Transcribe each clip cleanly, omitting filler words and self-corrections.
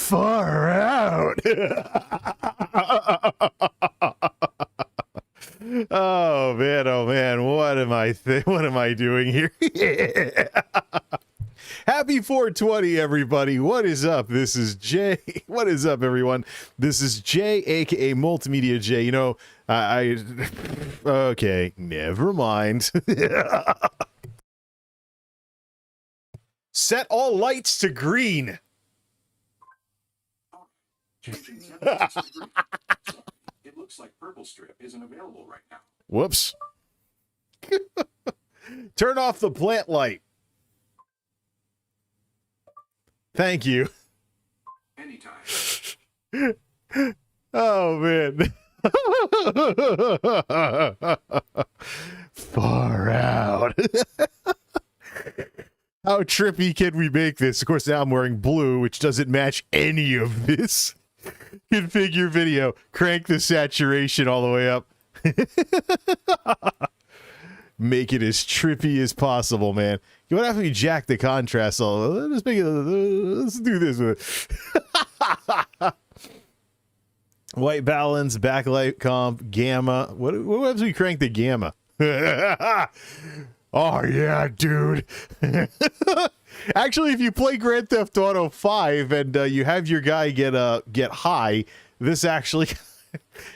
Far out. Oh man, what am I doing here? Happy 420, everybody. What is up? This is Jay. What is up, everyone? This is Jay, aka MultimediaJay. You know, okay, never mind. Set all lights to green. It looks like purple strip isn't available right now. Whoops. Turn off the plant light. Thank you. Anytime. Oh, man. Far out. How trippy can we make this? Of course, now I'm wearing blue, which doesn't match any of this. Configure video. Crank the saturation all the way up. Make it as trippy as possible, man. You want to have me jack the contrast all. Let's make it. Let's do this with it. White balance, backlight comp, gamma. What happens when we crank the gamma? Oh yeah, dude. Actually, if you play Grand Theft Auto 5 and you have your guy get high, this actually.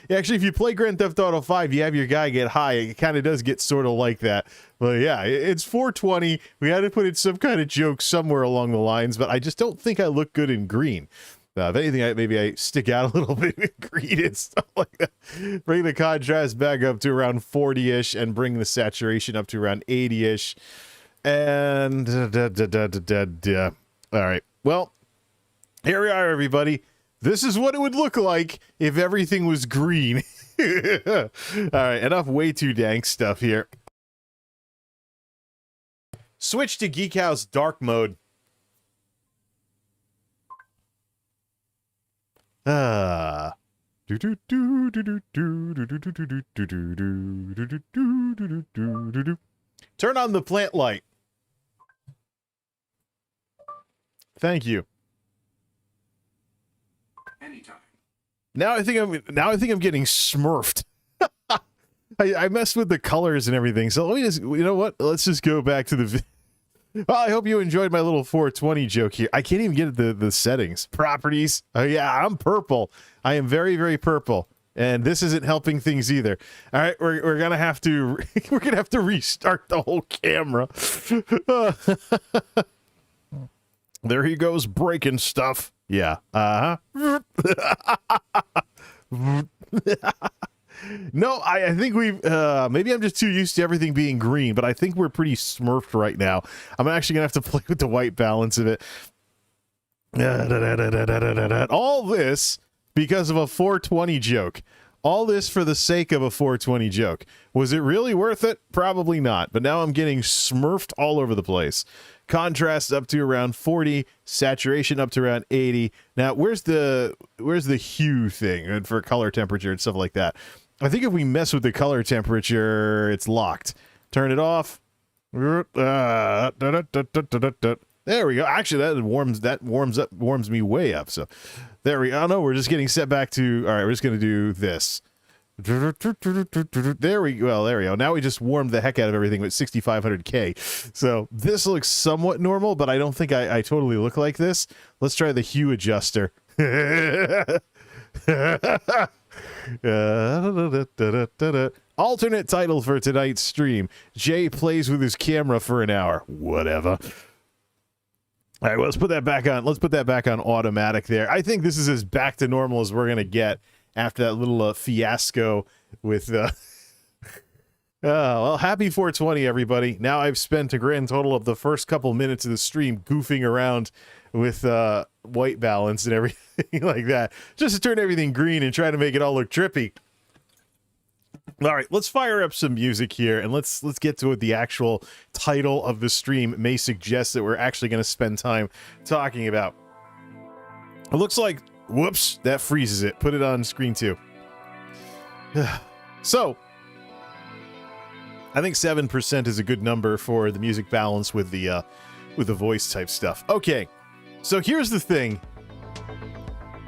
Actually, if you play Grand Theft Auto 5, you have your guy get high. It kind of does get sort of like that. But yeah, it's 420. We had to put in some kind of joke somewhere along the lines, but I just don't think I look good in green. If anything, maybe I stick out a little bit in green and stuff like that. Bring the contrast back up to around 40-ish and bring the saturation up to around 80-ish. And all right. Well, here we are, everybody. This is what it would look like if everything was green. All right, enough way too dank stuff here. Switch to Geek House dark mode. Turn on the plant light. Thank you. Anytime. Now I think I'm getting smurfed. I messed with the colors and everything. So let me just, you know what? Let's just go back to the. Well, I hope you enjoyed my little 420 joke here. I can't even get at the settings. Properties. Oh yeah, I'm purple. I am very, very purple. And this isn't helping things either. All right, we're gonna have to restart the whole camera. There he goes, breaking stuff. Yeah. No, I think we've maybe I'm just too used to everything being green, but I think we're pretty smurfed right now. I'm actually gonna have to play with the white balance of it. All this because of a 420 joke. All this for the sake of a 420 joke. Was it really worth it? Probably not. But now I'm getting smurfed all over the place. Contrast up to around 40, saturation up to around 80. Now, where's the hue thing for color temperature and stuff like that? I think if we mess with the color temperature, it's locked. Turn it off. There we go. Actually, warms me way up. So there we go. Oh, no, we're just getting set back to. All right, we're just gonna do this. There we go. Well, there we go. Now we just warmed the heck out of everything with 6500K. So this looks somewhat normal, but I don't think I totally look like this. Let's try the hue adjuster. Alternate title for tonight's stream: Jay plays with his camera for an hour. Whatever. All right, well, let's put that back on. Let's put that back on automatic there. I think this is as back to normal as we're gonna get after that little fiasco with. Well, happy 420, everybody. Now I've spent a grand total of the first couple minutes of the stream goofing around with white balance and everything like that, just to turn everything green and try to make it all look trippy. All right, let's fire up some music here, and let's get to what the actual title of the stream may suggest that we're actually going to spend time talking about. It looks like, whoops, that freezes it. Put it on screen too. So, I think 7% is a good number for the music balance with the voice type stuff. Okay, so here's the thing.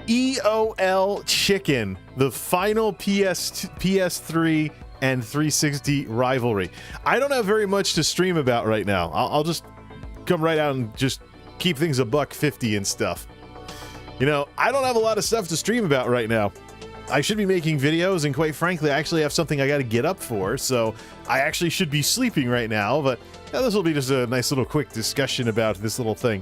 EOL Chicken, the final PS3 and 360 rivalry. I don't have very much to stream about right now. I'll just come right out and just keep things $1.50 and stuff. You know, I don't have a lot of stuff to stream about right now. I should be making videos, and quite frankly, I actually have something I got to get up for, so I actually should be sleeping right now, but this will be just a nice little quick discussion about this little thing.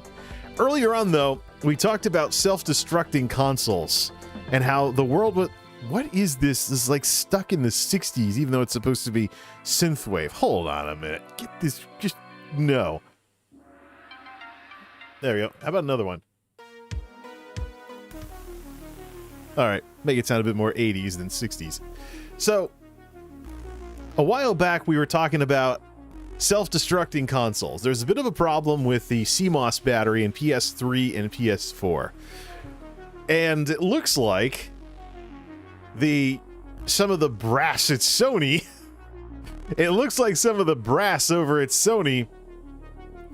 Earlier on, though, we talked about self-destructing consoles and how the world was... What is this? This is like stuck in the 60s, even though it's supposed to be synthwave. Hold on a minute. Get this... Just... No. There we go. How about another one? Alright, make it sound a bit more 80s than 60s. So, a while back we were talking about self-destructing consoles. There's a bit of a problem with the CMOS battery in PS3 and PS4. And it looks like some of the brass at Sony... it looks like some of the brass over at Sony...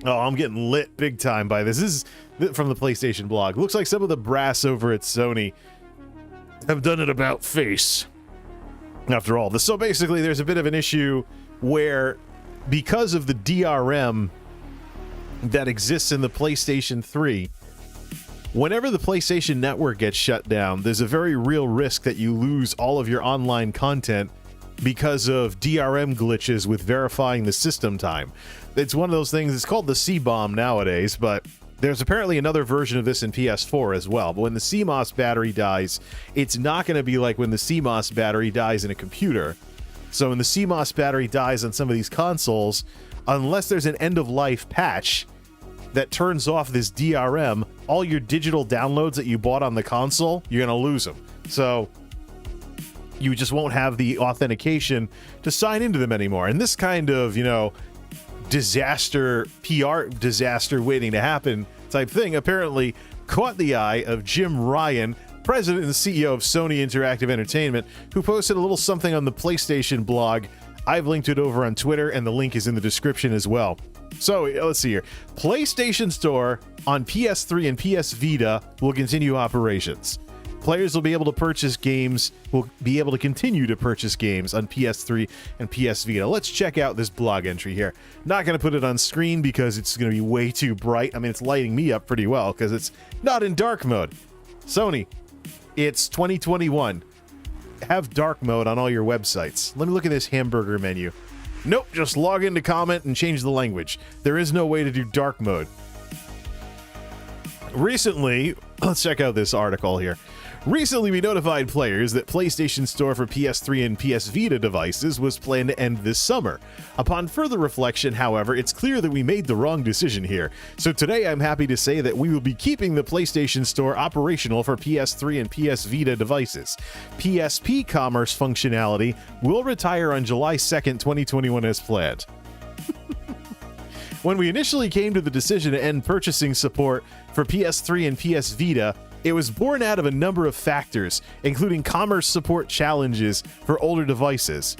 Oh, I'm getting lit big time by this. This is from the PlayStation blog. Looks like some of the brass over at Sony have done it about face after all this. So basically, there's a bit of an issue where, because of the DRM that exists in the PlayStation 3, whenever the PlayStation Network gets shut down, there's a very real risk that you lose all of your online content because of DRM glitches with verifying the system time. It's one of those things, it's called the C-bomb nowadays, but there's apparently another version of this in PS4 as well. But when the CMOS battery dies, it's not going to be like when the CMOS battery dies in a computer. So when the CMOS battery dies on some of these consoles, unless there's an end-of-life patch that turns off this DRM, all your digital downloads that you bought on the console, you're going to lose them. So you just won't have the authentication to sign into them anymore. And this kind of, you know, disaster, PR disaster waiting to happen type thing apparently caught the eye of Jim Ryan, president and CEO of Sony Interactive Entertainment, who posted a little something on the PlayStation blog. I've linked it over on Twitter, and the link is in the description as well. So let's see here. PlayStation Store on PS3 and PS Vita will continue operations. Players will be able to purchase games, will be able to continue to purchase games on PS3 and PS Vita. Let's check out this blog entry here. Not going to put it on screen because it's going to be way too bright. I mean, it's lighting me up pretty well because it's not in dark mode. Sony, it's 2021. Have dark mode on all your websites. Let me look at this hamburger menu. Nope, just log into comment and change the language. There is no way to do dark mode. Recently, let's check out this article here. Recently, we notified players that PlayStation Store for PS3 and PS Vita devices was planned to end this summer. Upon further reflection, however, it's clear that we made the wrong decision here. So today, I'm happy to say that we will be keeping the PlayStation Store operational for PS3 and PS Vita devices. PSP commerce functionality will retire on July 2nd, 2021 as planned. When we initially came to the decision to end purchasing support for PS3 and PS Vita, it was born out of a number of factors, including commerce support challenges for older devices.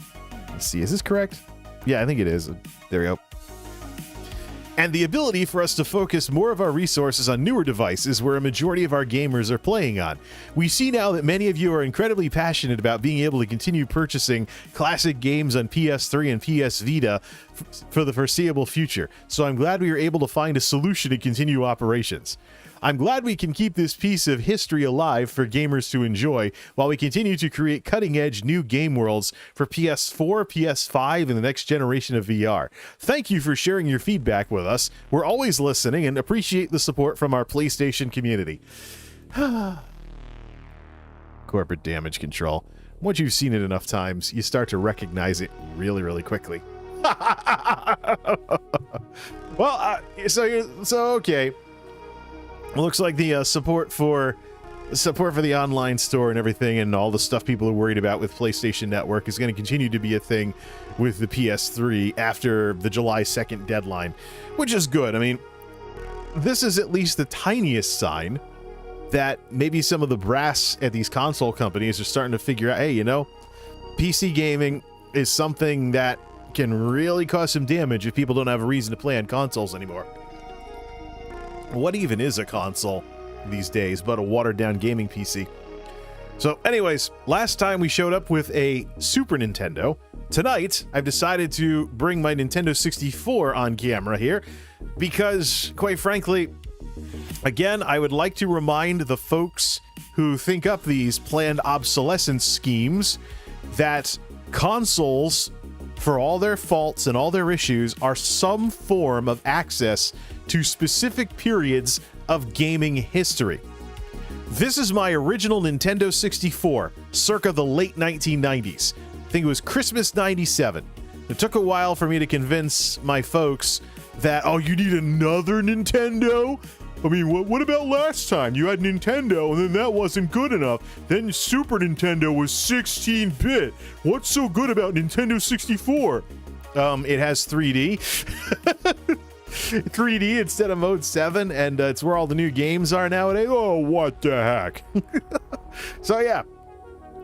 Let's see, is this correct? Yeah, I think it is. There we go. And the ability for us to focus more of our resources on newer devices where a majority of our gamers are playing on. We see now that many of you are incredibly passionate about being able to continue purchasing classic games on PS3 and PS Vita for the foreseeable future, so I'm glad we were able to find a solution to continue operations. I'm glad we can keep this piece of history alive for gamers to enjoy while we continue to create cutting-edge new game worlds for PS4, PS5, and the next generation of VR. Thank you for sharing your feedback with us. We're always listening and appreciate the support from our PlayStation community. Corporate damage control. Once you've seen it enough times, you start to recognize it really, really quickly. Well, so okay. It looks like the support for the online store and everything and all the stuff people are worried about with PlayStation Network is going to continue to be a thing with the PS3 after the July 2nd deadline, which is good. I mean, this is at least the tiniest sign that maybe some of the brass at these console companies are starting to figure out, hey, you know, PC gaming is something that can really cause some damage if people don't have a reason to play on consoles anymore. What even is a console? these days, but a watered-down gaming PC. So anyways, last time we showed up with a Super Nintendo. Tonight, I've decided to bring my Nintendo 64 on camera here because, quite frankly, again, I would like to remind the folks who think up these planned obsolescence schemes that consoles, for all their faults and all their issues, are some form of access to specific periods of gaming history. This is my original Nintendo 64, circa the late 1990s. I think it was Christmas 97. It took a while for me to convince my folks that, oh, you need another Nintendo? I mean, what about last time? You had Nintendo, and then that wasn't good enough. Then Super Nintendo was 16-bit. What's so good about Nintendo 64? It has 3D. 3D instead of Mode 7, and it's where all the new games are nowadays. Oh, what the heck? So, yeah.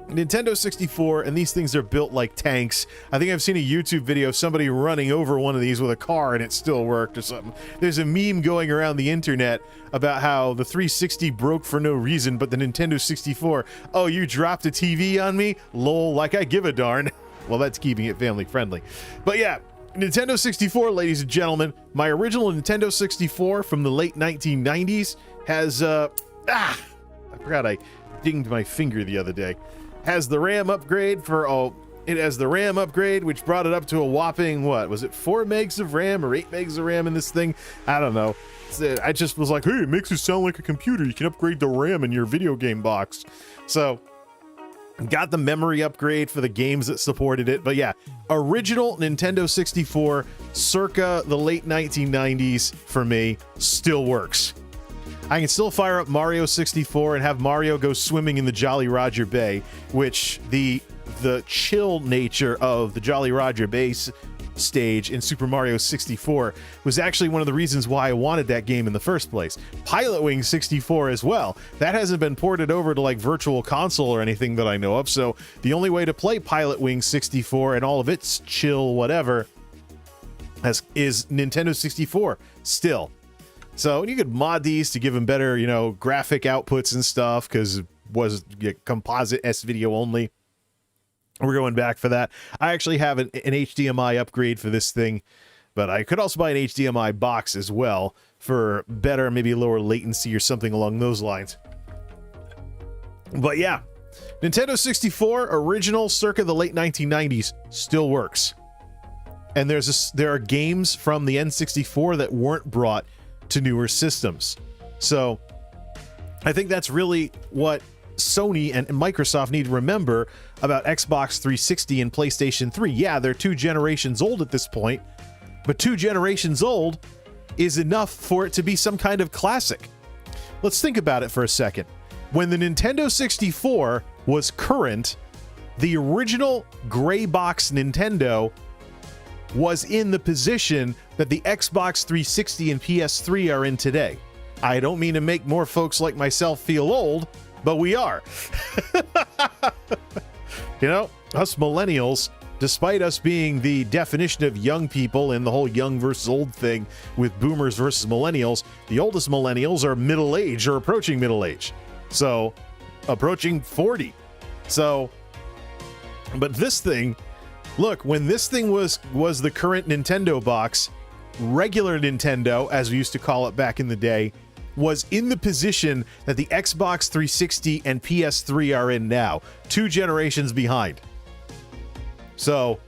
Nintendo 64, and these things are built like tanks. I think I've seen a YouTube video of somebody running over one of these with a car and it still worked or something. There's a meme going around the internet about how the 360 broke for no reason, but the Nintendo 64, oh, you dropped a TV on me? Lol, like I give a darn. Well, that's keeping it family friendly. But yeah, Nintendo 64, ladies and gentlemen, my original Nintendo 64 from the late 1990s has, I forgot I dinged my finger the other day. Has the RAM upgrade for, it has the RAM upgrade, which brought it up to a whopping, what, was it 4 megs of RAM or 8 megs of RAM in this thing? I don't know. I just was like, hey, it makes it sound like a computer. You can upgrade the RAM in your video game box. So, got the memory upgrade for the games that supported it. But yeah, original Nintendo 64, circa the late 1990s for me, still works. I can still fire up Mario 64 and have Mario go swimming in the Jolly Roger Bay, which the chill nature of the Jolly Roger Bay stage in Super Mario 64 was actually one of the reasons why I wanted that game in the first place. Pilot Wing 64 as well. That hasn't been ported over to like Virtual Console or anything that I know of, so the only way to play Pilot Wing 64 and all of its chill whatever is Nintendo 64 still. So you could mod these to give them better, you know, graphic outputs and stuff, because it was composite S-video only. We're going back for that. I actually have an HDMI upgrade for this thing, but I could also buy an HDMI box as well for better, maybe lower latency or something along those lines. But yeah, Nintendo 64 original circa the late 1990s still works. And there are games from the N64 that weren't brought to newer systems. So I think that's really what Sony and Microsoft need to remember about Xbox 360 and PlayStation 3. Yeah, they're 2 generations old at this point, but 2 generations old is enough for it to be some kind of classic. Let's think about it for a second. When the Nintendo 64 was current, the original gray box Nintendo was in the position that the Xbox 360 and PS3 are in today. I don't mean to make more folks like myself feel old, but we are. You know, us millennials, despite us being the definition of young people in the whole young versus old thing with boomers versus millennials, the oldest millennials are middle age or approaching middle age. So, approaching 40. So, but this thing, look, when this thing was the current Nintendo box, regular Nintendo, as we used to call it back in the day, was in the position that the Xbox 360 and PS3 are in now, 2 generations behind. So,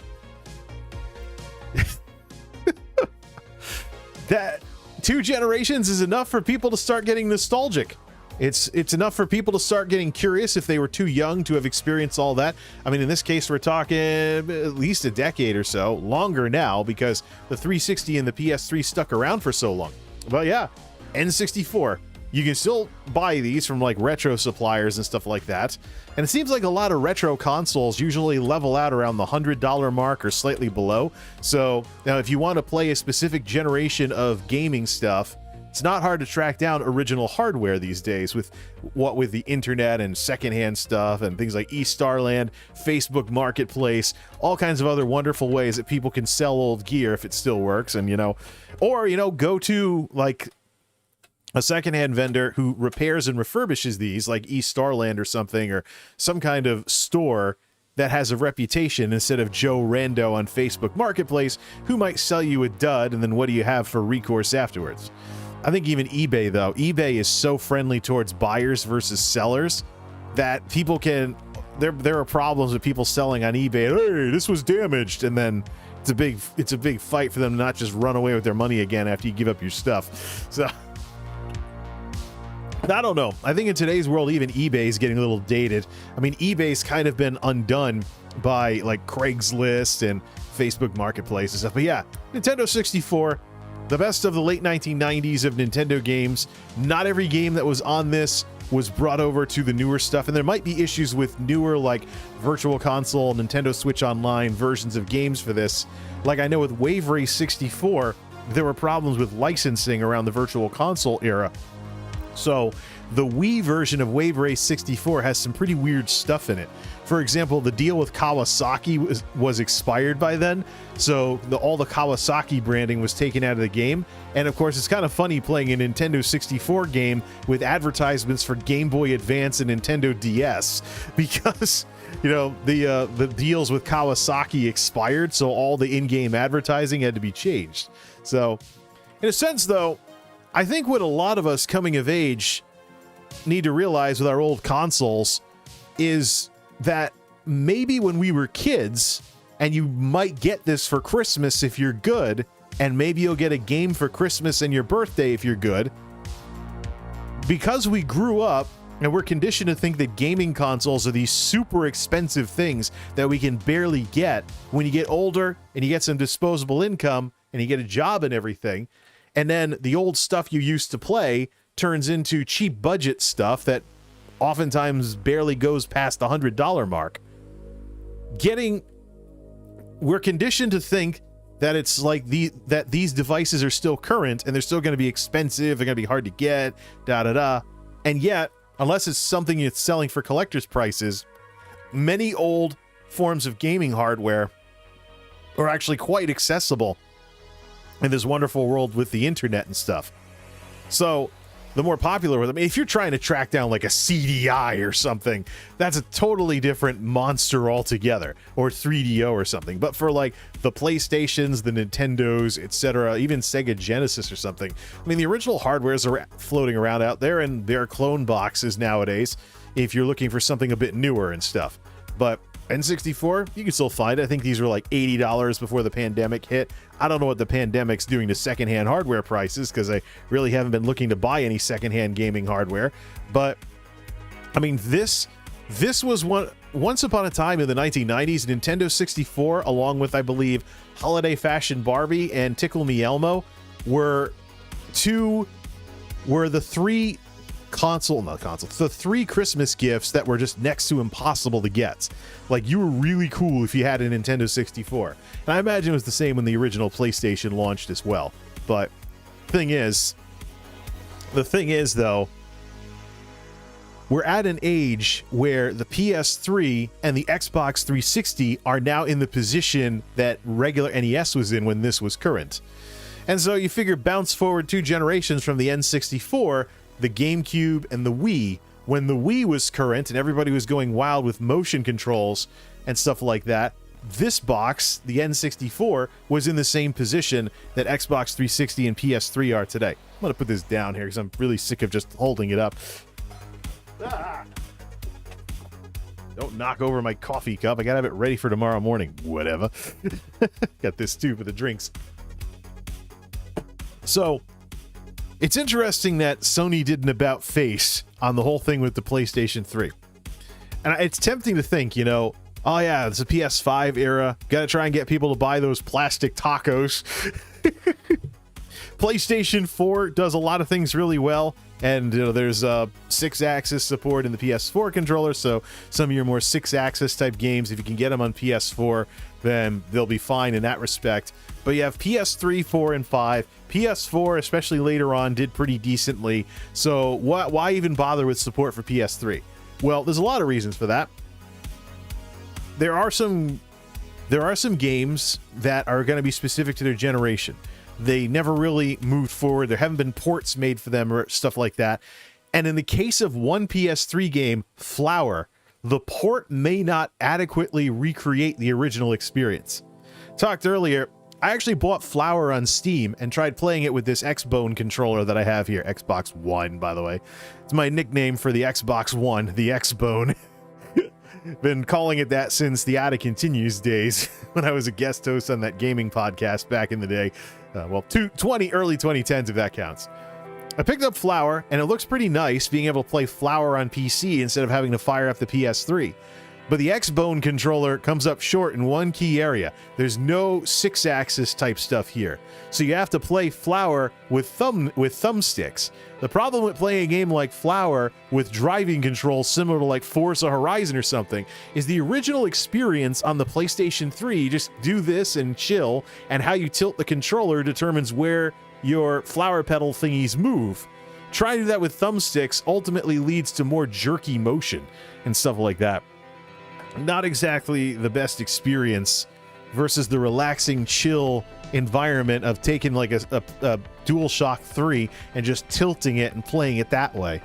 that 2 generations is enough for people to start getting nostalgic. It's enough for people to start getting curious if they were too young to have experienced all that. I mean, in this case, we're talking at least a decade or so, longer now, because the 360 and the PS3 stuck around for so long. But yeah, N64. You can still buy these from like retro suppliers and stuff like that. And it seems like a lot of retro consoles usually level out around the $100 mark or slightly below. So now if you want to play a specific generation of gaming stuff, it's not hard to track down original hardware these days with the internet and secondhand stuff and things like eStarland, Facebook Marketplace, all kinds of other wonderful ways that people can sell old gear if it still works. And, you know, or, you know, go to like a secondhand vendor who repairs and refurbishes these, like East Starland or something, or some kind of store that has a reputation instead of Joe Rando on Facebook Marketplace, who might sell you a dud, and then what do you have for recourse afterwards? I think even eBay, though, eBay is so friendly towards buyers versus sellers that people can, there are problems with people selling on eBay, hey, this was damaged, and then it's a big fight for them to not just run away with their money again after you give up your stuff. So I don't know. I think in today's world, even eBay is getting a little dated. I mean, eBay's kind of been undone by like Craigslist and Facebook Marketplace and stuff. But yeah, Nintendo 64, the best of the late 1990s of Nintendo games. Not every game that was on this was brought over to the newer stuff, and there might be issues with newer like Virtual Console, Nintendo Switch Online versions of games for this. Like I know with Wave Race 64, there were problems with licensing around the Virtual Console era. So the Wii version of Wave Race 64 has some pretty weird stuff in it. For example, the deal with Kawasaki was expired by then, so all the Kawasaki branding was taken out of the game. And of course, it's kind of funny playing a Nintendo 64 game with advertisements for Game Boy Advance and Nintendo DS, because you know the deals with Kawasaki expired, so all the in-game advertising had to be changed. So in a sense, though, I think what a lot of us coming of age need to realize with our old consoles is that maybe when we were kids, and you might get this for Christmas if you're good, and maybe you'll get a game for Christmas and your birthday if you're good, because we grew up and we're conditioned to think that gaming consoles are these super expensive things that we can barely get. When you get older and you get some disposable income and you get a job and everything, and then the old stuff you used to play turns into cheap budget stuff that oftentimes barely goes past the $100 mark. We're conditioned to think that it's like that these devices are still current and they're still going to be expensive, they're going to be hard to get, and yet, unless it's something that's selling for collector's prices, many old forms of gaming hardware are actually quite accessible in this wonderful world with the internet and stuff. So the more popular with them, if you're trying to track down like a CDI or something, that's a totally different monster altogether, or 3DO or something. But for like the PlayStations, the Nintendos, etc., even Sega Genesis or something, I mean, the original hardwares are floating around out there, and there are clone boxes nowadays if you're looking for something a bit newer and stuff. But N64, you can still find it. I think these were like $80 before the pandemic hit. I don't know what the pandemic's doing to secondhand hardware prices, because I really haven't been looking to buy any secondhand gaming hardware. But I mean, this was once upon a time in the 1990s, Nintendo 64, along with, I believe, Holiday Fashion Barbie and Tickle Me Elmo, were the three Christmas gifts that were just next to impossible to get. Like, you were really cool if you had a Nintendo 64. And I imagine it was the same when the original PlayStation launched as well. But the thing is though, we're at an age where the PS3 and the Xbox 360 are now in the position that regular NES was in when this was current. And so you figure bounce forward 2 generations from the N64, the GameCube, and the Wii, when the Wii was current and everybody was going wild with motion controls and stuff like that. This box, the N64, was in the same position that Xbox 360 and PS3 are today. I'm going to put this down here because I'm really sick of just holding it up. Don't knock over my coffee cup. I got to have it ready for tomorrow morning. Whatever. Got this too for the drinks. So, it's interesting that Sony did an about face on the whole thing with the PlayStation 3. And it's tempting to think, oh yeah, it's a PS5 era. Got to try and get people to buy those plastic tacos. PlayStation 4 does a lot of things really well. And there's 6-axis support in the PS4 controller, so some of your more 6-axis type games, if you can get them on PS4, then they'll be fine in that respect. But you have PS3, 4, and 5. PS4, especially later on, did pretty decently. So why even bother with support for PS3? Well, there's a lot of reasons for that. There are some games that are going to be specific to their generation. They never really moved forward. There haven't been ports made for them or stuff like that. And in the case of one PS3 game, Flower, the port may not adequately recreate the original experience. Talked earlier, I actually bought Flower on Steam and tried playing it with this Xbone controller that I have here. Xbox One, by the way. It's my nickname for the Xbox One, the Xbone. Been calling it that since the Ada Continues days when I was a guest host on that gaming podcast back in the day. Well, early 2010s if that counts. I picked up Flower, and it looks pretty nice being able to play Flower on PC instead of having to fire up the PS3. But the Xbone controller comes up short in one key area. There's no 6-axis type stuff here. So you have to play Flower with thumbsticks. The problem with playing a game like Flower with driving controls similar to like Forza Horizon or something is the original experience on the PlayStation 3. You just do this and chill, and how you tilt the controller determines where your flower pedal thingies move. Trying to do that with thumbsticks ultimately leads to more jerky motion and stuff like that. Not exactly the best experience versus the relaxing, chill environment of taking like a DualShock 3 and just tilting it and playing it that way.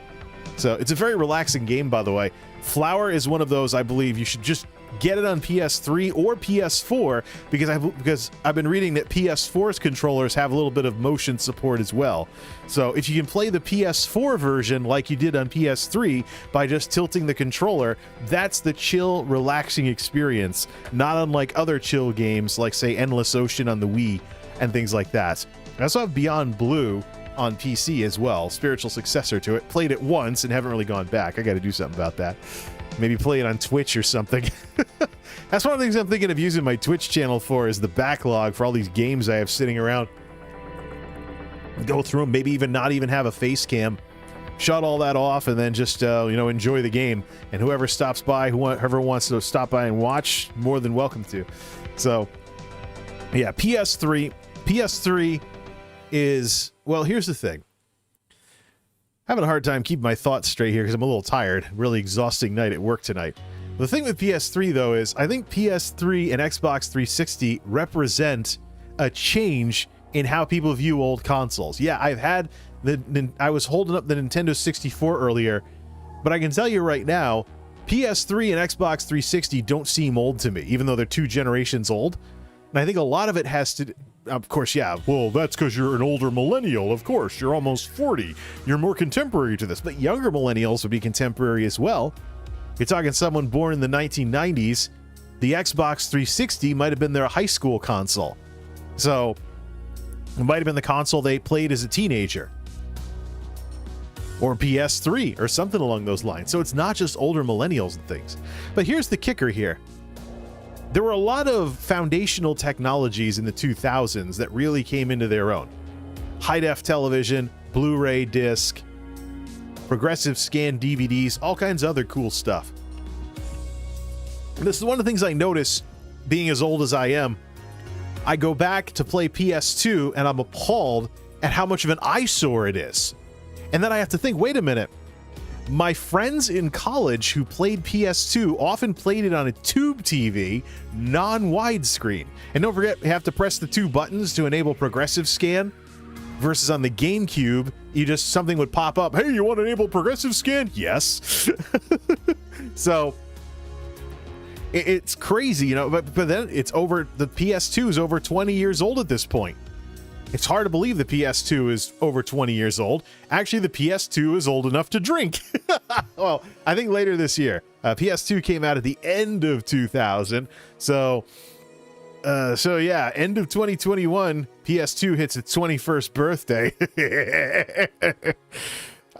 So it's a very relaxing game, by the way. Flower is one of those I believe you should just get it on PS3 or PS4 because I've been reading that PS4's controllers have a little bit of motion support as well. So if you can play the PS4 version like you did on PS3 by just tilting the controller, that's the chill, relaxing experience, not unlike other chill games like, say, Endless Ocean on the Wii and things like that. I also have Beyond Blue on PC as well, spiritual successor to it. Played it once and haven't really gone back. I got to do something about that. Maybe play it on Twitch or something. That's one of the things I'm thinking of using my Twitch channel for, is the backlog for all these games I have sitting around. Go through them, maybe even not even have a face cam. Shut all that off and then just, enjoy the game. And whoever stops by, whoever wants to stop by and watch, more than welcome to. So, yeah, PS3. PS3 is, well, here's the thing. Having a hard time keeping my thoughts straight here because I'm a little tired. Really exhausting night at work tonight. The thing with PS3 though is I think PS3 and Xbox 360 represent a change in how people view old consoles. Yeah, I was holding up the Nintendo 64 earlier, but I can tell you right now, PS3 and Xbox 360 don't seem old to me, even though they're 2 generations old. And I think a lot of it has to, of course, yeah, well, that's because you're an older millennial. Of course, you're almost 40. You're more contemporary to this. But younger millennials would be contemporary as well. You're talking someone born in the 1990s. The Xbox 360 might have been their high school console. So it might have been the console they played as a teenager. Or PS3 or something along those lines. So it's not just older millennials and things. But here's the kicker here. There were a lot of foundational technologies in the 2000s that really came into their own. High-def television, Blu-ray disc, progressive scan DVDs, all kinds of other cool stuff. And this is one of the things I notice being as old as I am. I go back to play PS2 and I'm appalled at how much of an eyesore it is. And then I have to think, wait a minute. My friends in college who played PS2 often played it on a tube TV, non-widescreen. And don't forget, you have to press the 2 buttons to enable progressive scan. Versus on the GameCube, something would pop up. Hey, you want to enable progressive scan? Yes. So it's crazy, but then it's over. The PS2 is over 20 years old at this point. It's hard to believe the PS2 is over 20 years old. Actually, the PS2 is old enough to drink. Well, I think later this year. PS2 came out at the end of 2000. So yeah, end of 2021, PS2 hits its 21st birthday.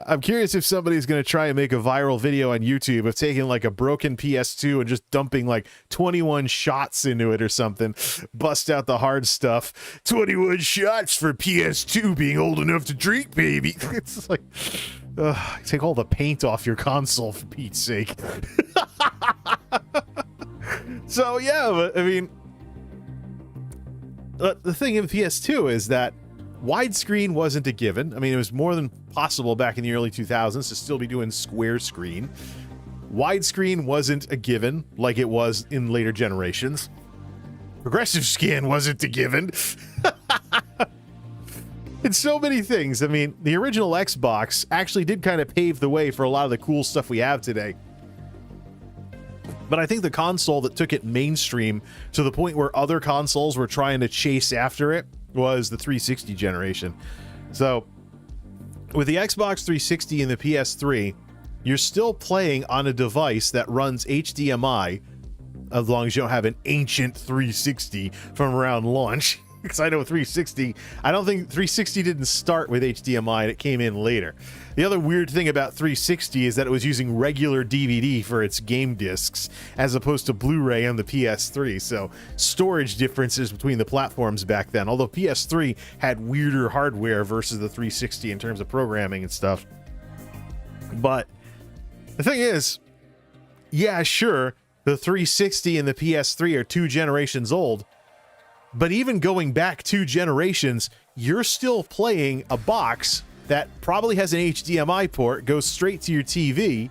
I'm curious if somebody's going to try and make a viral video on YouTube of taking like a broken PS2 and just dumping like 21 shots into it or something. Bust out the hard stuff. 21 shots for PS2 being old enough to drink, baby. It's like, take all the paint off your console, for Pete's sake. So yeah, but I mean, the thing in PS2 is that widescreen wasn't a given. I mean, it was more than possible back in the early 2000s to still be doing square screen. Widescreen wasn't a given like it was in later generations. Progressive scan wasn't a given. It's so many things. I mean, the original Xbox actually did kind of pave the way for a lot of the cool stuff we have today. But I think the console that took it mainstream to the point where other consoles were trying to chase after it was the 360 generation. So with the Xbox 360 and the PS3, you're still playing on a device that runs HDMI, as long as you don't have an ancient 360 from around launch. Because I know 360, I don't think 360 didn't start with HDMI and it came in later. The other weird thing about 360 is that it was using regular DVD for its game discs as opposed to Blu-ray on the PS3. So storage differences between the platforms back then. Although PS3 had weirder hardware versus the 360 in terms of programming and stuff. But the thing is, yeah, sure, the 360 and the PS3 are 2 generations old. But even going back 2 generations, you're still playing a box that probably has an HDMI port, goes straight to your TV,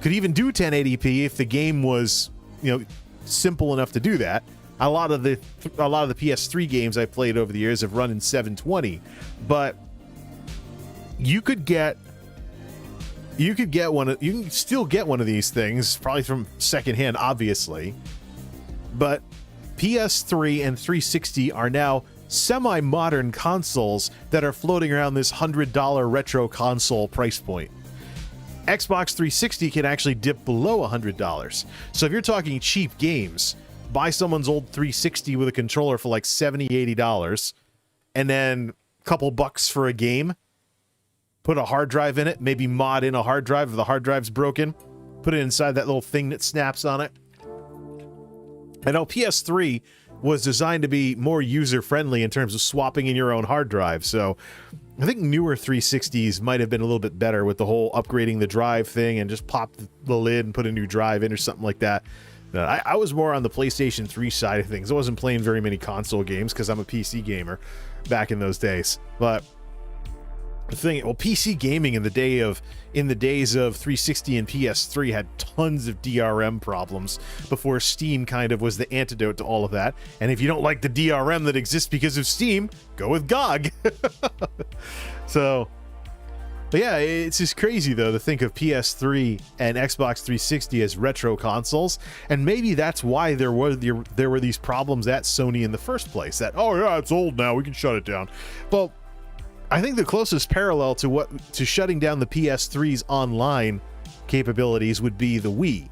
could even do 1080p if the game was, you know, simple enough to do that. A lot of the PS3 games I played over the years have run in 720, but you can still get one of these things, probably from secondhand, obviously, but PS3 and 360 are now semi-modern consoles that are floating around this $100 retro console price point. Xbox 360 can actually dip below $100. So if you're talking cheap games, buy someone's old 360 with a controller for like $70, $80, and then a couple bucks for a game, put a hard drive in it, maybe mod in a hard drive if the hard drive's broken, put it inside that little thing that snaps on it. I know PS3 was designed to be more user-friendly in terms of swapping in your own hard drive, so I think newer 360s might have been a little bit better with the whole upgrading the drive thing and just pop the lid and put a new drive in or something like that. I was more on the PlayStation 3 side of things. I wasn't playing very many console games because I'm a PC gamer back in those days. But the thing, well, PC gaming in the days of 360 and PS3 had tons of DRM problems before Steam kind of was the antidote to all of that. And if you don't like the DRM that exists because of Steam, go with GOG. So, but yeah, it's just crazy though to think of PS3 and Xbox 360 as retro consoles, and maybe that's why there were these problems at Sony in the first place. That, oh yeah, it's old now, we can shut it down. Well, I think the closest parallel to shutting down the PS3's online capabilities would be the Wii.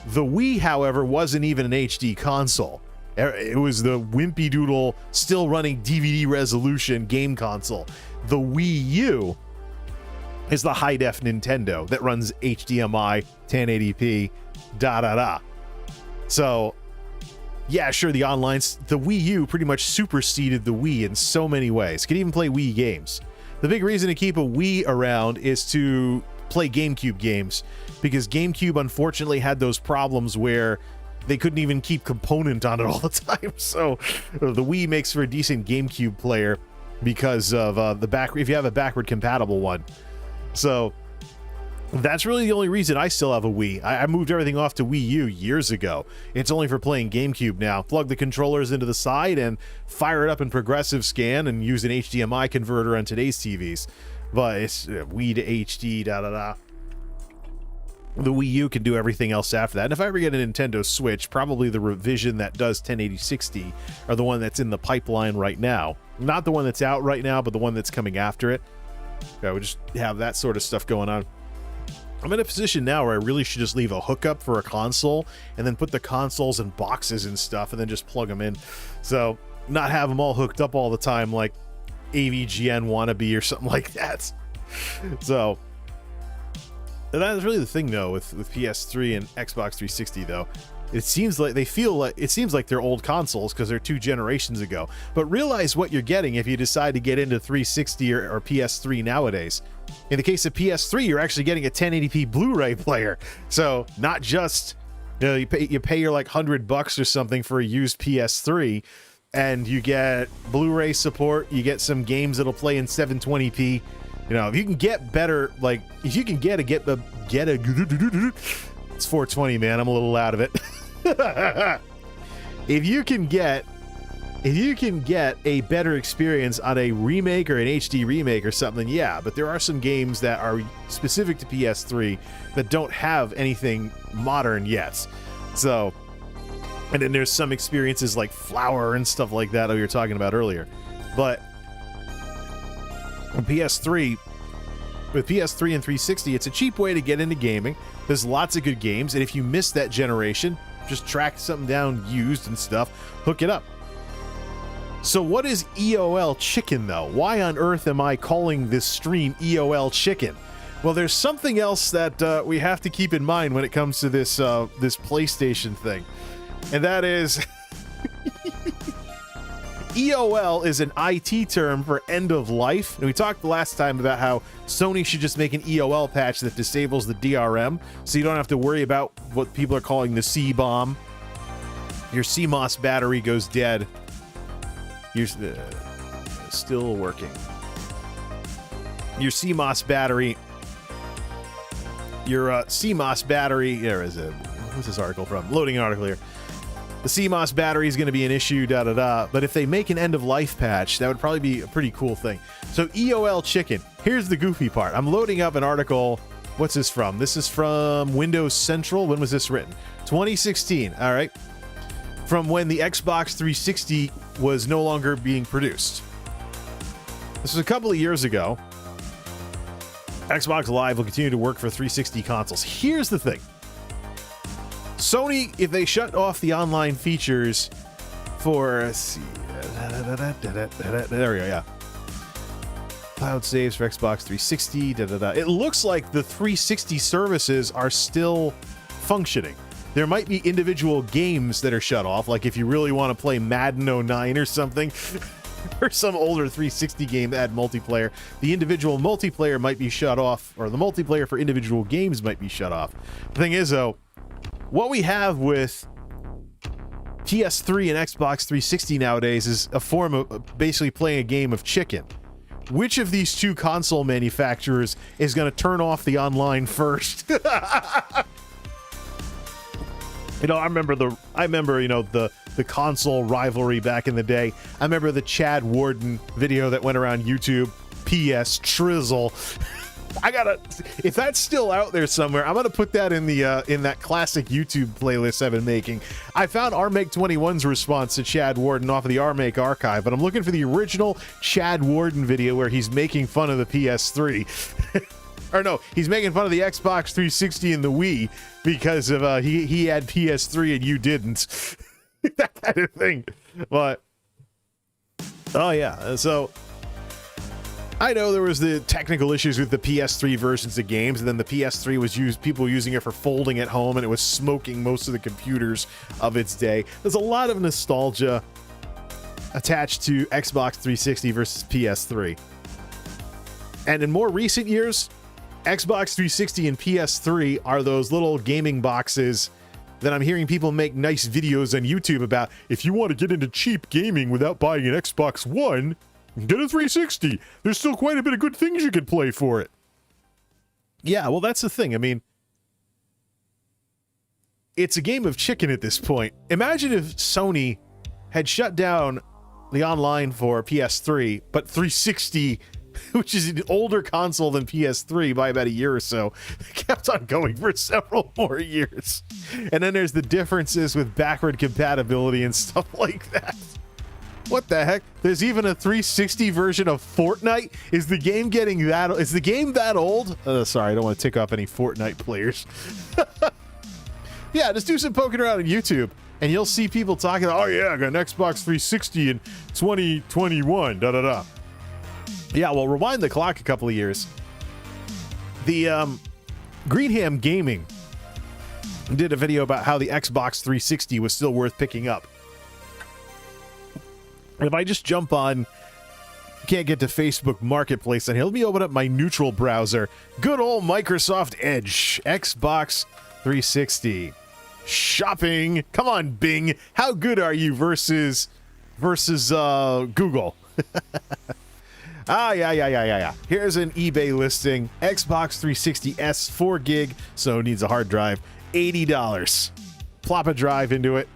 The Wii, however, wasn't even an HD console. It was the wimpy doodle, still running DVD resolution game console. The Wii U is the high-def Nintendo that runs HDMI, 1080p, So, yeah, sure, the Wii U pretty much superseded the Wii in so many ways. You can even play Wii games. The big reason to keep a Wii around is to play GameCube games, because GameCube unfortunately had those problems where they couldn't even keep component on it all the time. So the Wii makes for a decent GameCube player because of if you have a backward compatible one. So that's really the only reason I still have a Wii. I moved everything off to Wii U years ago. It's only for playing GameCube now. Plug the controllers into the side and fire it up in progressive scan and use an HDMI converter on today's TVs. But it's Wii to HD, The Wii U can do everything else after that. And if I ever get a Nintendo Switch, probably the revision that does 1080-60 or the one that's in the pipeline right now. Not the one that's out right now, but the one that's coming after it. I would just have that sort of stuff going on. I'm in a position now where I really should just leave a hookup for a console and then put the consoles in boxes and stuff and then just plug them in. So not have them all hooked up all the time like AVGN wannabe or something like that. So that's really the thing though with PS3 and Xbox 360 though. It seems like they're old consoles because they're 2 generations ago. But realize what you're getting if you decide to get into 360 or PS3 nowadays. In the case of PS3, you're actually getting a 1080p Blu-ray player. So not just, you pay your like $100 or something for a used PS3, and you get Blu-ray support. You get some games that'll play in 720p. If you can get better, like if you can get a it's 420, man. I'm a little out of it. If you can get If you can get a better experience on a remake or an HD remake or something, yeah, but there are some games that are specific to PS3 that don't have anything modern yet. So, and then there's some experiences like Flower and stuff like that we were talking about earlier. But on PS3, with PS3 and 360, it's a cheap way to get into gaming. There's lots of good games, and if you miss that generation, just track something down used and stuff, hook it up. So what is EOL Chicken, though? Why on earth am I calling this stream EOL Chicken? Well, there's something else that we have to keep in mind when it comes to this this PlayStation thing, and that is EOL is an IT term for end of life. And we talked last time about how Sony should just make an EOL patch that disables the DRM, so you don't have to worry about what people are calling the C-bomb. Your CMOS battery goes dead. You're still working. Your CMOS battery. Your CMOS battery. There is it. What's this article from? Loading an article here. The CMOS battery is going to be an issue, But if they make an end-of-life patch, that would probably be a pretty cool thing. So EOL Chicken. Here's the goofy part. I'm loading up an article. What's this from? This is from Windows Central. When was this written? 2016. All right. From when the Xbox 360 was no longer being produced. This was a couple of years ago. Xbox Live will continue to work for 360 consoles. Here's the thing. Sony, if they shut off the online features for... Let's see. There we go, yeah. Cloud saves for Xbox 360. It looks like the 360 services are still functioning. There might be individual games that are shut off, like if you really want to play Madden 09 or something, or some older 360 game that had multiplayer, the individual multiplayer might be shut off, or the multiplayer for individual games might be shut off. The thing is, though, what we have with PS3 and Xbox 360 nowadays is a form of basically playing a game of chicken. Which of these two console manufacturers is going to turn off the online first? You know, I remember the console rivalry back in the day. I remember the Chad Warden video that went around YouTube. PS Trizzle. If that's still out there somewhere, I'm gonna put that in the in that classic YouTube playlist I've been making. I found RMake21's response to Chad Warden off of the RMake archive, but I'm looking for the original Chad Warden video where he's making fun of the PS3. Or no, he's making fun of the Xbox 360 and the Wii because of he had PS3 and you didn't. That kind of thing. But oh yeah, so I know there was the technical issues with the PS3 versions of games, and then the PS3 was people using it for folding at home, and it was smoking most of the computers of its day. There's a lot of nostalgia attached to Xbox 360 versus PS3. And in more recent years, Xbox 360 and PS3 are those little gaming boxes that I'm hearing people make nice videos on YouTube about. If you want to get into cheap gaming without buying an Xbox One, get a 360. There's still quite a bit of good things you can play for it. Yeah, well, that's the thing. I mean, it's a game of chicken at this point. Imagine if Sony had shut down the online for PS3, but 360, which is an older console than PS3 by about a year or so, kept on going for several more years. And then there's the differences with backward compatibility and stuff like that. What the heck? There's even a 360 version of Fortnite? Is the game getting that? Is the game that old? Sorry, I don't want to tick off any Fortnite players. Yeah, just do some poking around on YouTube, and you'll see people talking, oh yeah, I got an Xbox 360 in 2021, da-da-da. Yeah, well, rewind the clock a couple of years. The Greenham Gaming did a video about how the Xbox 360 was still worth picking up. If I just jump on, can't get to Facebook Marketplace, and let me open up my neutral browser. Good old Microsoft Edge, Xbox 360. Shopping. Come on, Bing. How good are you versus Google? Yeah. Here's an eBay listing. Xbox 360 S 4 gig, so needs a hard drive. $80. Plop a drive into it.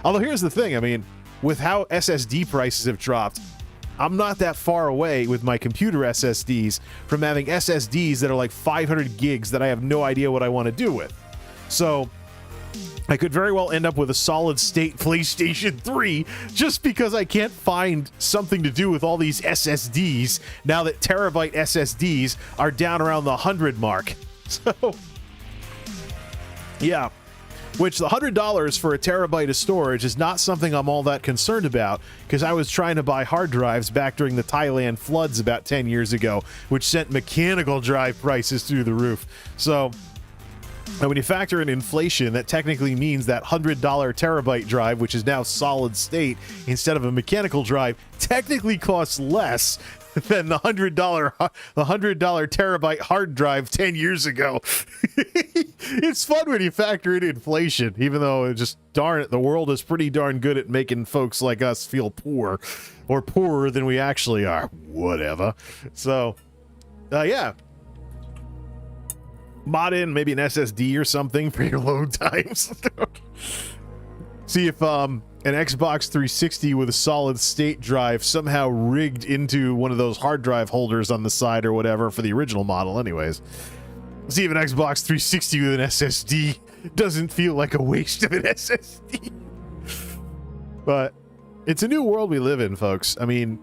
Although here's the thing, I mean, with how SSD prices have dropped, I'm not that far away with my computer SSDs from having SSDs that are like 500 gigs that I have no idea what I want to do with. So I could very well end up with a solid state PlayStation 3 just because I can't find something to do with all these SSDs now that terabyte SSDs are down around the 100 mark. So, yeah. Which the $100 for a terabyte of storage is not something I'm all that concerned about, because I was trying to buy hard drives back during the Thailand floods about 10 years ago, which sent mechanical drive prices through the roof. So when you factor in inflation, that technically means that $100 terabyte drive, which is now solid state instead of a mechanical drive, technically costs less than the $100 terabyte hard drive 10 years ago. It's fun when you factor in inflation, even though it just, darn it, the world is pretty darn good at making folks like us feel poor, or poorer than we actually are. Whatever. So, yeah. Mod in maybe an SSD or something for your load times. See if an Xbox 360 with a solid state drive somehow rigged into one of those hard drive holders on the side or whatever for the original model anyways. See if an Xbox 360 with an SSD doesn't feel like a waste of an SSD. But it's a new world we live in, folks. I mean,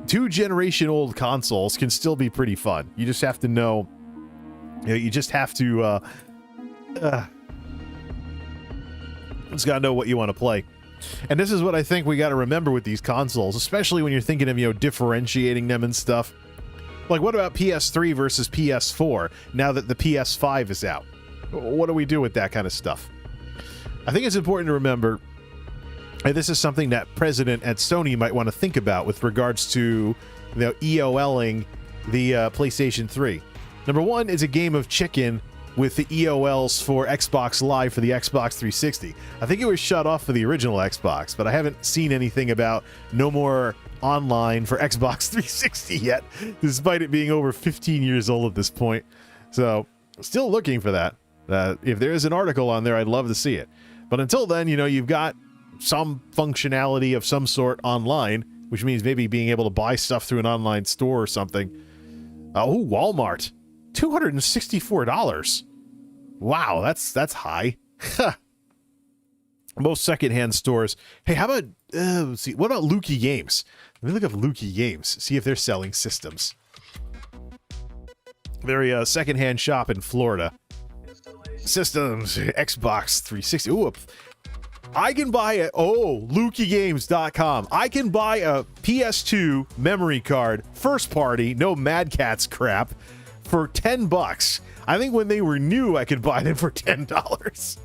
2-generation-old consoles can still be pretty fun. You just have to know, you just have to just gotta know what you want to play. And this is what I think we got to remember with these consoles, especially when you're thinking of, differentiating them and stuff. Like, what about PS3 versus PS4 now that the PS5 is out? What do we do with that kind of stuff? I think it's important to remember, and this is something that President at Sony might want to think about with regards to EOLing the PlayStation 3. Number one is a game of chicken with the EOLs for Xbox Live for the Xbox 360. I think it was shut off for the original Xbox, but I haven't seen anything about no more online for Xbox 360 yet, despite it being over 15 years old at this point. So, still looking for that. If there is an article on there, I'd love to see it. But until then, you've got some functionality of some sort online, which means maybe being able to buy stuff through an online store or something. Oh, Walmart. $264. Wow, that's high. Most secondhand stores. Hey, how about let's see, what about Lukey Games? Let me look up Lukey Games, see if they're selling systems. They're a secondhand shop in Florida. Systems, Xbox 360. Ooh, I can buy LukeyGames.com. I can buy a PS2 memory card, first party, no Mad Catz crap, for $10. I think when they were new, I could buy them for $10.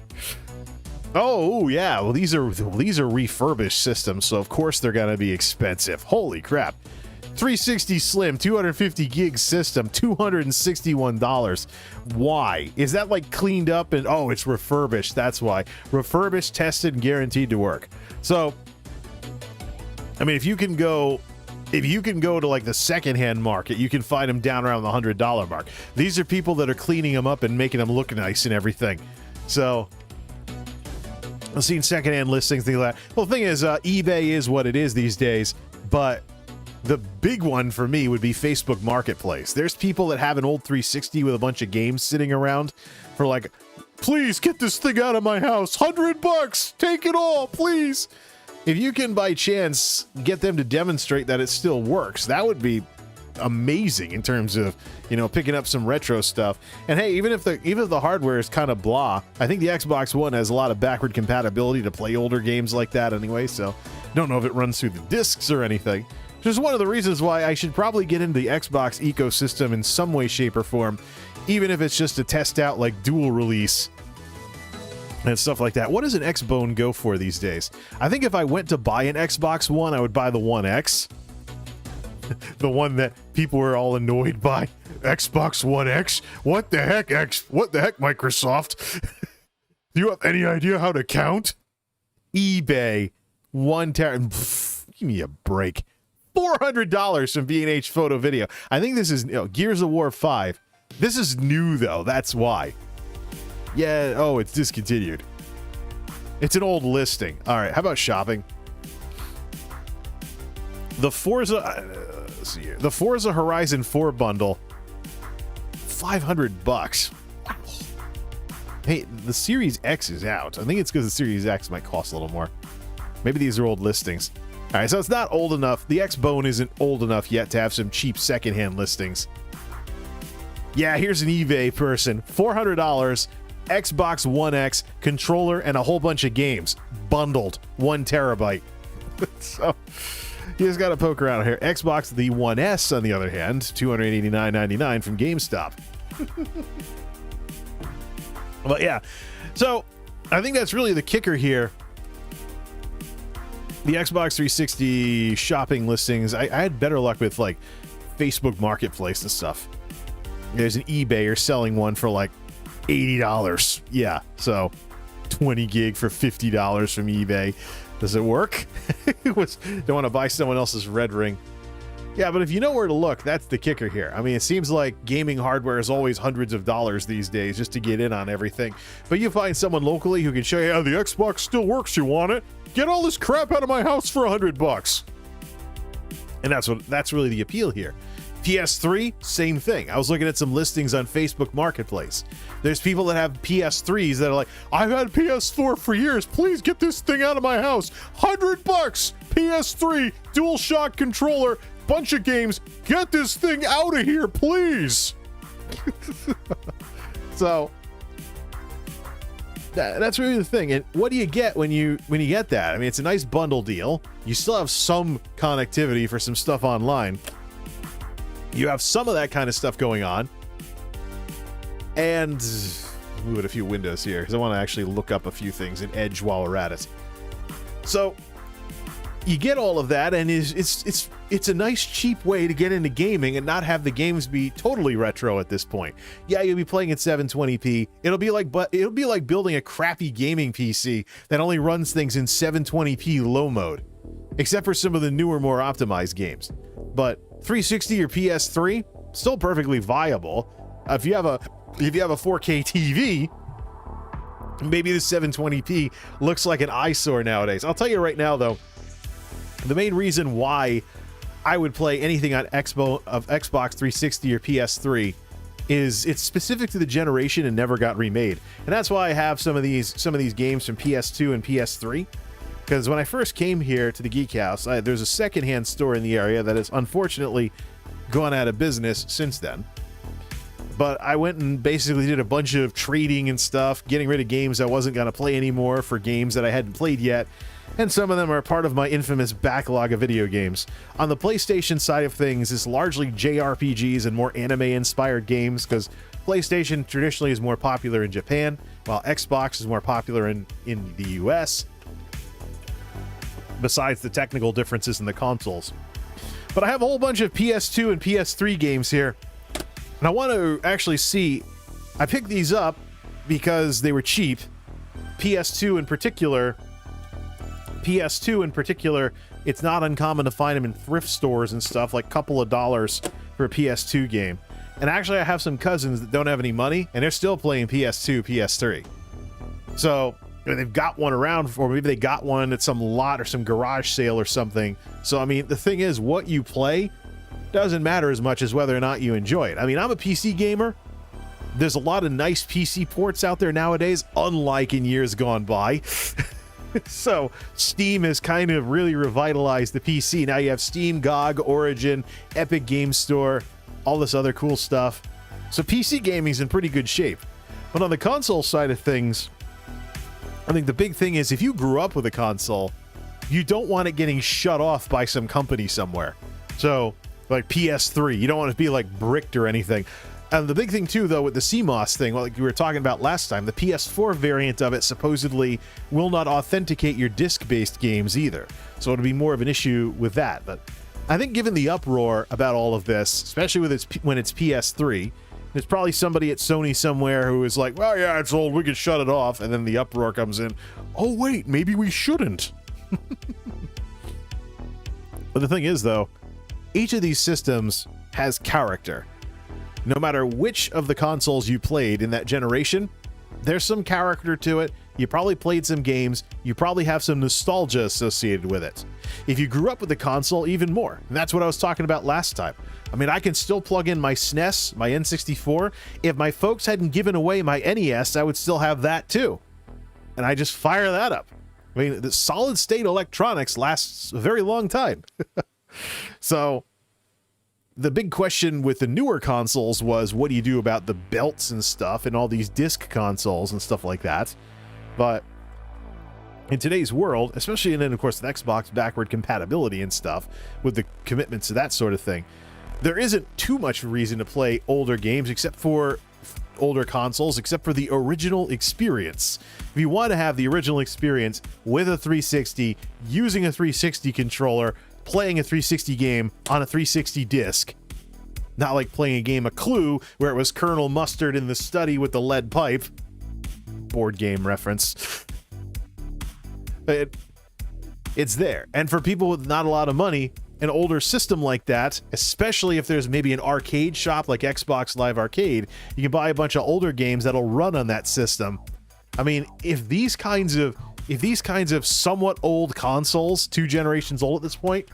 Oh yeah, well these are refurbished systems, so of course they're gonna be expensive. Holy crap! 360 Slim, 250 gig system, $261. Why? Is that like cleaned up and oh, it's refurbished? That's why. Refurbished, tested, and guaranteed to work. So, I mean, if you can go to like the secondhand market, you can find them down around the $100 mark. These are people that are cleaning them up and making them look nice and everything. So I've seen secondhand listings, things like that. Well, the thing is, eBay is what it is these days, but the big one for me would be Facebook Marketplace. There's people that have an old 360 with a bunch of games sitting around for like, please get this thing out of my house, $100, take it all, please. If you can by chance get them to demonstrate that it still works, that would be amazing in terms of, picking up some retro stuff. And hey, even if the hardware is kind of blah, I think the Xbox One has a lot of backward compatibility to play older games like that anyway, so don't know if it runs through the discs or anything. Which is one of the reasons why I should probably get into the Xbox ecosystem in some way, shape, or form, even if it's just to test out like dual release and stuff like that. What does an Xbone go for these days? I think if I went to buy an Xbox One, I would buy the One X. The one that people were all annoyed by. Xbox One X? What the heck, What the heck, Microsoft? Do you have any idea how to count? eBay. Give me a break. $400 from B&H Photo Video. I think this is Gears of War 5. This is new, though. That's why. Yeah, oh, it's discontinued. It's an old listing. All right, how about shopping? The Forza, let's see here. The Forza Horizon 4 bundle, $500. Wow. Hey, the Series X is out. I think it's because the Series X might cost a little more. Maybe these are old listings. All right, so it's not old enough. The X-Bone isn't old enough yet to have some cheap secondhand listings. Yeah, here's an eBay person. $400, Xbox One X, controller, and a whole bunch of games. Bundled. 1 terabyte. So, you just got to poke around here. Xbox the One S, on the other hand, $289.99 from GameStop. But yeah, so I think that's really the kicker here. The Xbox 360 shopping listings, I had better luck with like Facebook Marketplace and stuff. There's an eBay selling one for like $80. Yeah, so 20 gig for $50 from eBay. Does it work? Don't want to buy someone else's red ring. Yeah, but if you know where to look, that's the kicker here. I mean, it seems like gaming hardware is always hundreds of dollars these days just to get in on everything. But you find someone locally who can show you, oh, the Xbox still works, you want it? Get all this crap out of my house for $100. And that's really the appeal here. PS3, same thing. I was looking at some listings on Facebook Marketplace. There's people that have PS3s that are like, I've had PS4 for years. Please get this thing out of my house. $100. PS3, DualShock controller, bunch of games. Get this thing out of here, please. So that's really the thing. And what do you get when you get that? I mean, it's a nice bundle deal. You still have some connectivity for some stuff online. You have some of that kind of stuff going on. And move it a few windows here because I want to actually look up a few things in Edge while we're at it. So you get all of that, and it's a nice cheap way to get into gaming and not have the games be totally retro at this point. Yeah, you'll be playing at 720p. It'll be like building a crappy gaming PC that only runs things in 720p low mode, except for some of the newer, more optimized games. But 360 or PS3 still perfectly viable. If you have a 4K TV, maybe the 720p looks like an eyesore nowadays. I'll tell you right now, though, the main reason why I would play anything on Xbox 360 or PS3 is it's specific to the generation and never got remade. And that's why I have some of these games from PS2 and PS3. Because when I first came here to the Geek House, there's a secondhand store in the area that has unfortunately gone out of business since then. But I went and basically did a bunch of trading and stuff, getting rid of games I wasn't going to play anymore for games that I hadn't played yet. And some of them are part of my infamous backlog of video games. On the PlayStation side of things, it's largely JRPGs and more anime-inspired games, because PlayStation traditionally is more popular in Japan, while Xbox is more popular in the US, besides the technical differences in the consoles. But I have a whole bunch of PS2 and PS3 games here, and I want to actually see. I picked these up because they were cheap. PS2 in particular, it's not uncommon to find them in thrift stores and stuff, like a couple of dollars for a PS2 game. And actually, I have some cousins that don't have any money, and they're still playing PS2, PS3. So they've got one around, or maybe they got one at some lot or some garage sale or something. So, I mean, the thing is, what you play doesn't matter as much as whether or not you enjoy it. I mean, I'm a PC gamer. There's a lot of nice PC ports out there nowadays, unlike in years gone by. So, Steam has kind of really revitalized the PC. Now you have Steam, GOG, Origin, Epic Game Store, all this other cool stuff. So, PC gaming's in pretty good shape. But on the console side of things, I think the big thing is if you grew up with a console, you don't want it getting shut off by some company somewhere. So, like PS3, you don't want it to be like bricked or anything. And the big thing too, though, with the CMOS thing, like we were talking about last time, the PS4 variant of it supposedly will not authenticate your disc-based games either. So it'll be more of an issue with that. But I think given the uproar about all of this, especially with when it's PS3, there's probably somebody at Sony somewhere who is like, well, yeah, it's old, we can shut it off. And then the uproar comes in. Oh, wait, maybe we shouldn't. But the thing is, though, each of these systems has character. No matter which of the consoles you played in that generation, there's some character to it, you probably played some games, you probably have some nostalgia associated with it. If you grew up with the console, even more. And that's what I was talking about last time. I mean, I can still plug in my SNES, my N64. If my folks hadn't given away my NES, I would still have that too. And I just fire that up. I mean, the solid state electronics lasts a very long time. So the big question with the newer consoles was, what do you do about the belts and stuff and all these disc consoles and stuff like that? But in today's world, especially in, of course, the Xbox backward compatibility and stuff with the commitments to that sort of thing, there isn't too much reason to play older games except for older consoles, except for the original experience. If you want to have the original experience with a 360, using a 360 controller, playing a 360 game on a 360 disc, not like playing a game of Clue where it was Colonel Mustard in the study with the lead pipe. Board game reference. It's there. And for people with not a lot of money, an older system like that, especially if there's maybe an arcade shop like Xbox Live Arcade, you can buy a bunch of older games that'll run on that system. I mean, if these kinds of somewhat old consoles, 2 generations old at this point,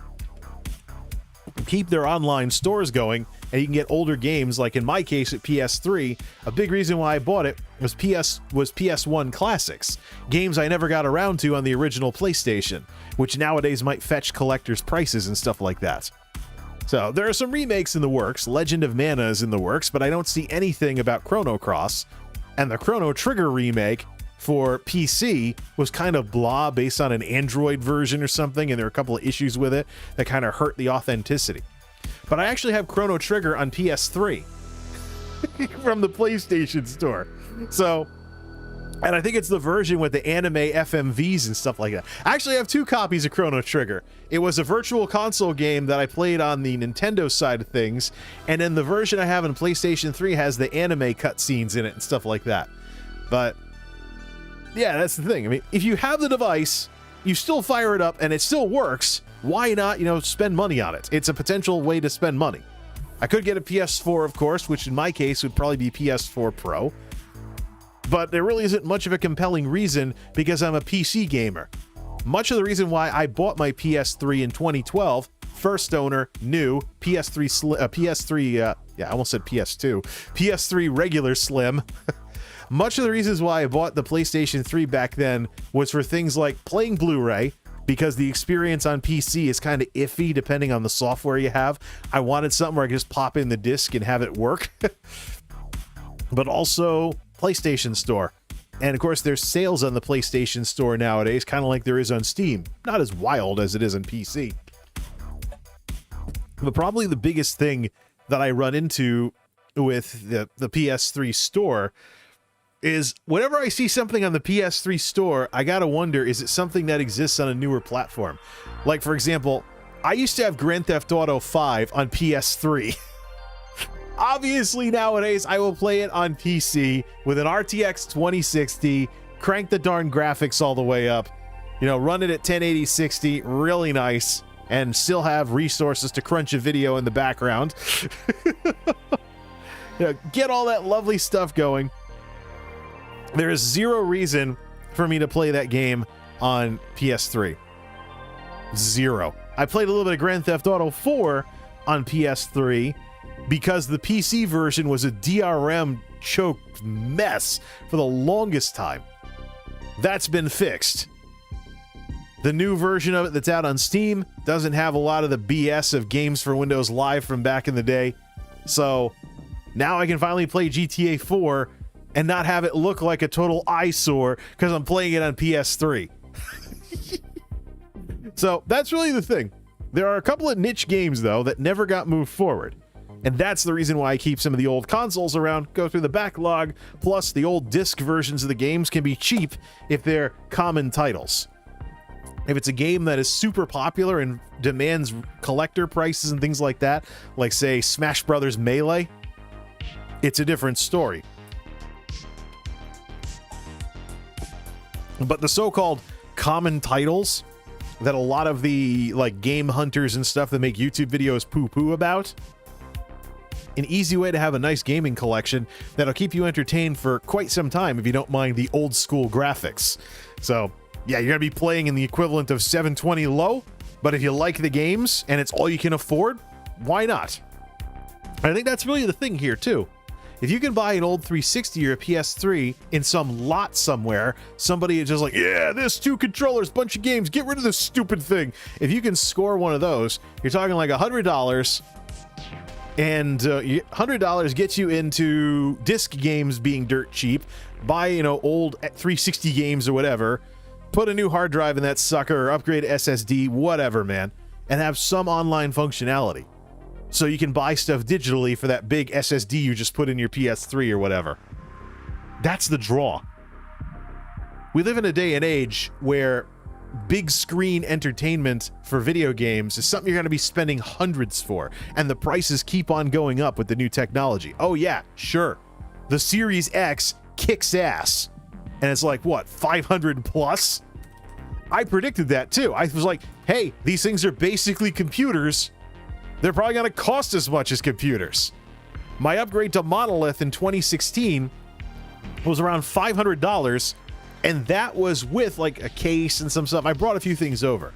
keep their online stores going, and you can get older games, like in my case at PS3, a big reason why I bought it was PS1 classics, games I never got around to on the original PlayStation, which nowadays might fetch collectors' prices and stuff like that. So there are some remakes in the works. Legend of Mana is in the works, but I don't see anything about Chrono Cross, and the Chrono Trigger remake for PC was kind of blah, based on an Android version or something, and there are a couple of issues with it that kind of hurt the authenticity. But I actually have Chrono Trigger on PS3 from the PlayStation Store. So, and I think it's the version with the anime FMVs and stuff like that. I actually have 2 copies of Chrono Trigger. It was a virtual console game that I played on the Nintendo side of things, and then the version I have on PlayStation 3 has the anime cutscenes in it and stuff like that. But yeah, that's the thing. I mean, if you have the device, you still fire it up and it still works, why not, spend money on it? It's a potential way to spend money. I could get a PS4, of course, which in my case would probably be PS4 Pro. But there really isn't much of a compelling reason because I'm a PC gamer. Much of the reason why I bought my PS3 in 2012, first owner, new, PS3, I almost said PS2, PS3 regular slim. Much of the reasons why I bought the PlayStation 3 back then was for things like playing Blu-ray, because the experience on PC is kind of iffy depending on the software you have. I wanted something where I could just pop in the disc and have it work. But also PlayStation Store. And of course, there's sales on the PlayStation Store nowadays, kind of like there is on Steam. Not as wild as it is on PC. But probably the biggest thing that I run into with the PS3 store is whenever I see something on the PS3 store, I gotta wonder, is it something that exists on a newer platform? Like, for example, I used to have Grand Theft Auto 5 on PS3. Obviously, nowadays, I will play it on PC with an RTX 2060, crank the darn graphics all the way up, run it at 1080 60, really nice, and still have resources to crunch a video in the background. Get all that lovely stuff going. There is zero reason for me to play that game on PS3. Zero. I played a little bit of Grand Theft Auto 4 on PS3 because the PC version was a DRM choked mess for the longest time. That's been fixed. The new version of it that's out on Steam doesn't have a lot of the BS of Games for Windows Live from back in the day. So now I can finally play GTA 4 and not have it look like a total eyesore because I'm playing it on PS3. So that's really the thing. There are a couple of niche games, though, that never got moved forward. And that's the reason why I keep some of the old consoles around, go through the backlog, plus the old disc versions of the games can be cheap if they're common titles. If it's a game that is super popular and demands collector prices and things like that, like, say, Smash Brothers Melee, it's a different story. But the so-called common titles that a lot of the game hunters and stuff that make YouTube videos poo-poo about, an easy way to have a nice gaming collection that'll keep you entertained for quite some time if you don't mind the old school graphics. So yeah, you're gonna be playing in the equivalent of 720 low, but if you like the games and it's all you can afford, why not? I think that's really the thing here too. If you can buy an old 360 or a PS3 in some lot somewhere, somebody is just like, yeah, this 2 controllers, bunch of games, get rid of this stupid thing. If you can score one of those, you're talking like $100, and $100 gets you into disc games being dirt cheap. Buy, you know, old 360 games or whatever, put a new hard drive in that sucker, or upgrade SSD, whatever, man, and have some online functionality. So you can buy stuff digitally for that big SSD you just put in your PS3 or whatever. That's the draw. We live in a day and age where big screen entertainment for video games is something you're going to be spending hundreds for, and the prices keep on going up with the new technology. Oh yeah, sure. The Series X kicks ass, and it's like, what, 500 plus? I predicted that too. I was like, hey, these things are basically computers. They're probably going to cost as much as computers. My upgrade to Monolith in 2016 was around $500, and that was with like a case and some stuff. I brought a few things over.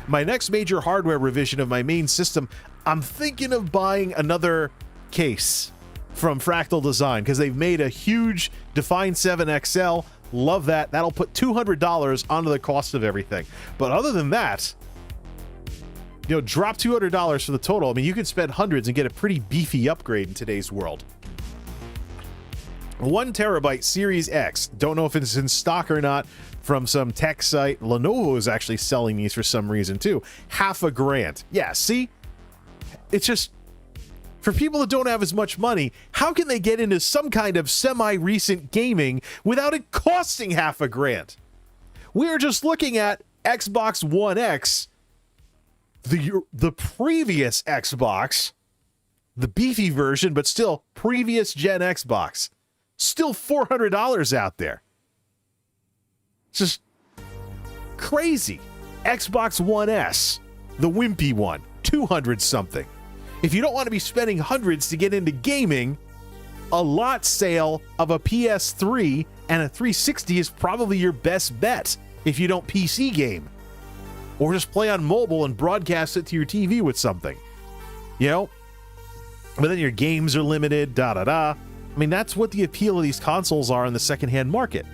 My next major hardware revision of my main system, I'm thinking of buying another case from Fractal Design because they've made a huge Define 7 XL. Love that. That'll put $200 onto the cost of everything. But other than that, you know, drop $200 for the total. I mean, you could spend hundreds and get a pretty beefy upgrade in today's world. 1 terabyte Series X. Don't know if it's in stock or not from some tech site. Lenovo is actually selling these for some reason too. $500,000. Yeah, see? It's just, for people that don't have as much money, how can they get into some kind of semi-recent gaming without it costing $500,000? We're just looking at Xbox One X, the previous Xbox, the beefy version, but still previous gen Xbox, still $400 out there. It's just crazy. Xbox One S, the wimpy one, 200 something. If you don't want to be spending hundreds to get into gaming, a lot sale of a PS3 and a 360 is probably your best bet if you don't PC game. Or just play on mobile and broadcast it to your TV with something. You know? But then your games are limited, I mean, that's what the appeal of these consoles are in the secondhand market.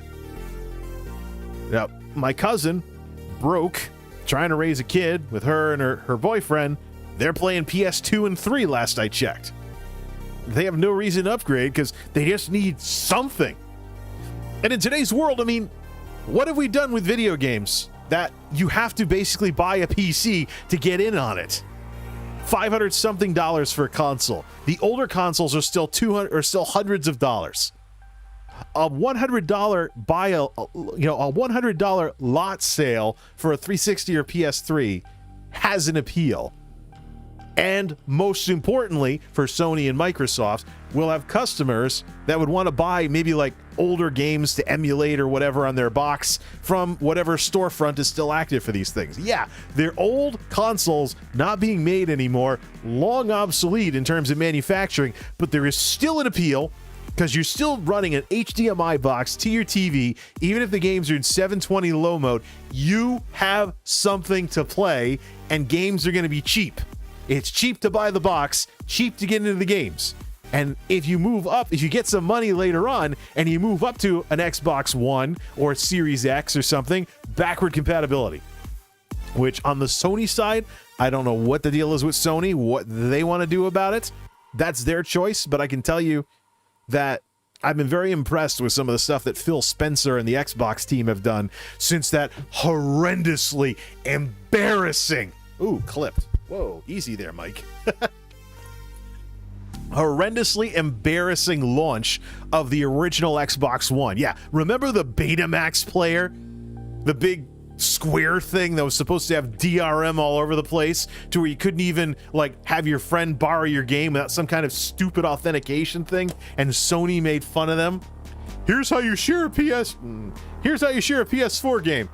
Now, my cousin, broke, trying to raise a kid with her and her boyfriend. They're playing PS2 and 3 last I checked. They have no reason to upgrade because they just need something. And in today's world, I mean, what have we done with video games that you have to basically buy a PC to get in on it? $500 something for a console. The older consoles are still hundreds of dollars. A $100 a $100 lot sale for a 360 or PS3 has an appeal. And most importantly, for Sony and Microsoft, we'll have customers that would want to buy maybe like older games to emulate or whatever on their box from whatever storefront is still active for these things. Yeah, they're old consoles not being made anymore, long obsolete in terms of manufacturing, but there is still an appeal because you're still running an HDMI box to your TV. Even if the games are in 720 low mode, you have something to play, and games are going to be cheap. It's cheap to buy the box, cheap to get into the games. And if you move up, if you get some money later on and you move up to an Xbox One or Series X or something, backward compatibility. Which on the Sony side, I don't know what the deal is with Sony, what they want to do about it. That's their choice, but I can tell you that I've been very impressed with some of the stuff that Phil Spencer and the Xbox team have done since that horrendously embarrassing... Ooh, clipped. Whoa, easy there, Mike. Horrendously embarrassing launch of the original Xbox One. Yeah, remember the Betamax player? The big square thing that was supposed to have DRM all over the place to where you couldn't even, like, have your friend borrow your game without some kind of stupid authentication thing, and Sony made fun of them? Here's how you share a PS4 game.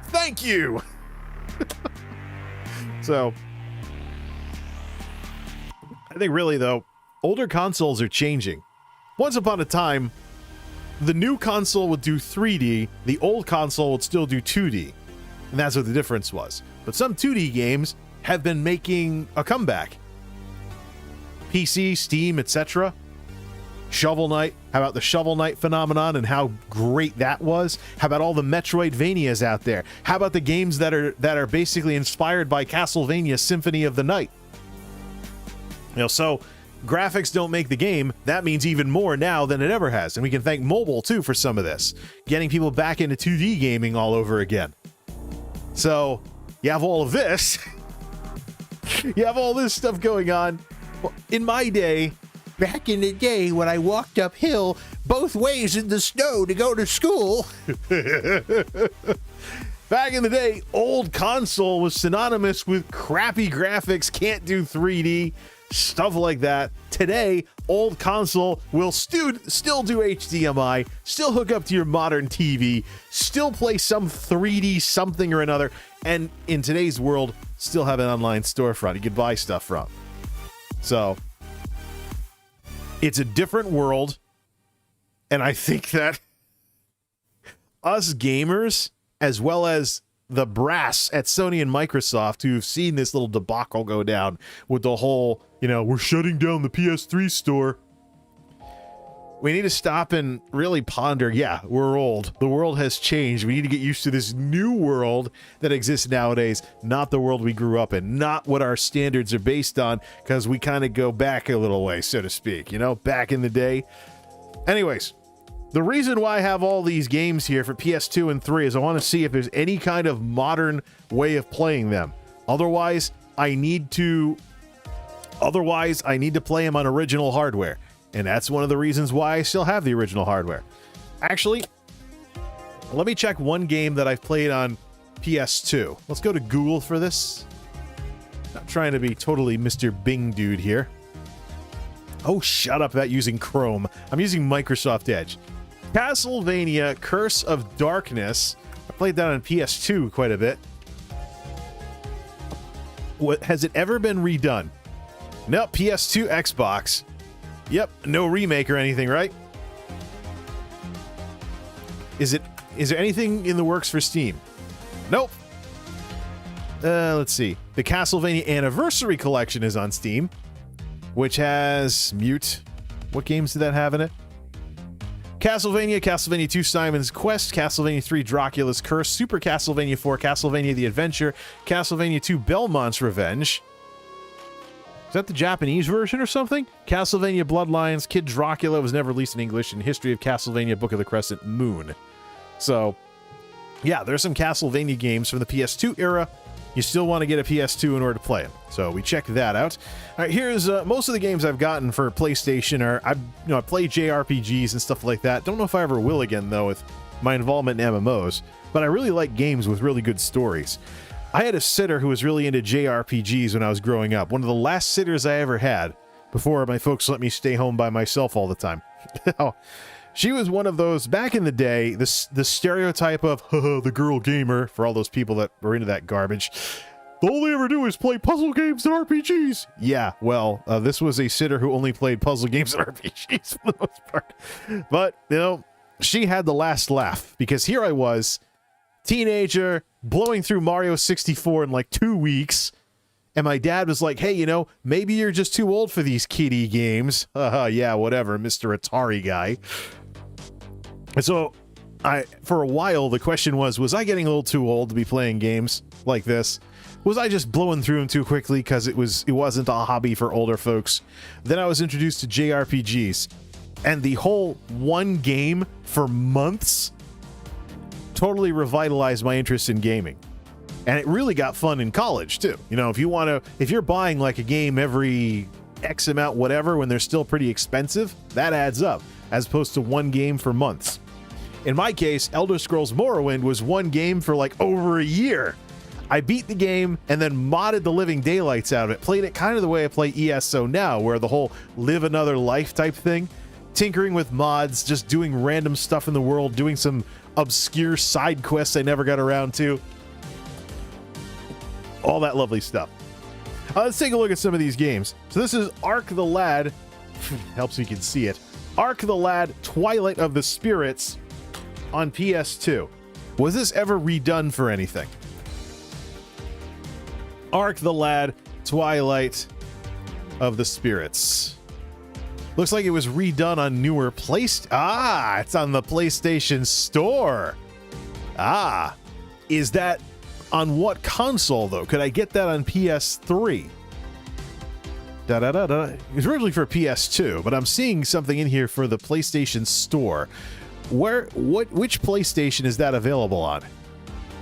Thank you! So, I think really, though, older consoles are changing. Once upon a time, the new console would do 3D, the old console would still do 2D. And that's what the difference was. But some 2D games have been making a comeback. PC, Steam, etc. Shovel Knight. How about the Shovel Knight phenomenon and how great that was? How about all the Metroidvanias out there? How about the games that are basically inspired by Castlevania Symphony of the Night? You know, so graphics don't make the game. That means even more now than it ever has. And we can thank mobile too for some of this, getting people back into 2D gaming all over again. So you have all of this. You have all this stuff going on. Well, in my day, back in the day when I walked uphill both ways in the snow to go to school. Back in the day, old console was synonymous with crappy graphics, can't do 3D, stuff like that. Today, old console will still do HDMI, still hook up to your modern TV, still play some 3D something or another, and in today's world, still have an online storefront you can buy stuff from. So, it's a different world, and I think that us gamers, as well as the brass at Sony and Microsoft who've seen this little debacle go down with the whole, you know, we're shutting down the PS3 store. We need to stop and really ponder, yeah, we're old. The world has changed. We need to get used to this new world that exists nowadays, not the world we grew up in, not what our standards are based on, because we kind of go back a little way, so to speak, you know, back in the day. Anyways, the reason why I have all these games here for PS2 and 3 is I want to see if there's any kind of modern way of playing them. Otherwise, I need to play them on original hardware. And that's one of the reasons why I still have the original hardware. Actually, let me check one game that I've played on PS2. Let's go to Google for this. Not trying to be totally Mr. Bing dude here. Oh, shut up about using Chrome. I'm using Microsoft Edge. Castlevania Curse of Darkness. I played that on PS2 quite a bit. Has it ever been redone? No, PS2, Xbox. Yep, no remake or anything, right? Is there anything in the works for Steam? Nope. Let's see. The Castlevania Anniversary Collection is on Steam, which has Mute. What games did that have in it? Castlevania, Castlevania 2 Simon's Quest, Castlevania 3 Dracula's Curse, Super Castlevania 4 Castlevania The Adventure, Castlevania 2 Belmont's Revenge. Is that the Japanese version or something? Castlevania Bloodlines, Kid Dracula was never released in English, and History of Castlevania Book of the Crescent Moon. So, yeah, there's some Castlevania games from the PS2 era. You still want to get a PS2 in order to play them. So we checked that out. All right, here's most of the games I've gotten for PlayStation are, I play JRPGs and stuff like that. Don't know if I ever will again, though, with my involvement in MMOs. But I really like games with really good stories. I had a sitter who was really into JRPGs when I was growing up. One of the last sitters I ever had before my folks let me stay home by myself all the time. She was one of those, back in the day, the stereotype of the girl gamer, for all those people that were into that garbage. All they ever do is play puzzle games and RPGs. Yeah, well, this was a sitter who only played puzzle games and RPGs for the most part. But, you know, she had the last laugh, because here I was, teenager, blowing through Mario 64 in like 2 weeks, and my dad was like, hey, you know, maybe you're just too old for these kiddie games. Yeah, whatever, Mr. Atari guy. And so, for a while, the question was I getting a little too old to be playing games like this? Was I just blowing through them too quickly because it wasn't a hobby for older folks? Then I was introduced to JRPGs, and the whole one game for months totally revitalized my interest in gaming. And it really got fun in college, too. You know, if you're buying like a game every X amount, whatever, when they're still pretty expensive, that adds up, as opposed to one game for months. In my case, Elder Scrolls Morrowind was one game for like over a year. I beat the game and then modded the living daylights out of it. Played it kind of the way I play ESO now, where the whole live another life type thing. Tinkering with mods, just doing random stuff in the world, doing some obscure side quests I never got around to. All that lovely stuff. Let's take a look at some of these games. So this is Ark the Lad. Helps you can see it. Ark the Lad, Twilight of the Spirits on PS2. Was this ever redone for anything? Ark the Lad, Twilight of the Spirits. Looks like it was redone on newer it's on the PlayStation Store. Is that on what console, though? Could I get that on PS3? It was originally for PS2, but I'm seeing something in here for the PlayStation Store. Which PlayStation is that available on?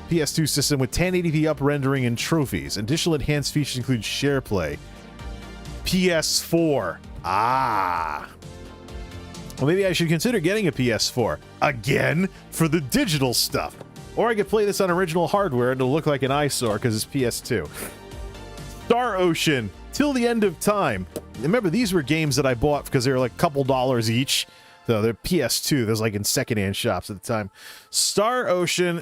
PS2 system with 1080p up rendering and trophies. Additional enhanced features include SharePlay. PS4. Well, maybe I should consider getting a PS4 again for the digital stuff. Or I could play this on original hardware and it'll look like an eyesore because it's PS2. Star Ocean, Till the End of Time. Remember, these were games that I bought because they were like a couple dollars each. So they're PS2. There's like in secondhand shops at the time. Star Ocean,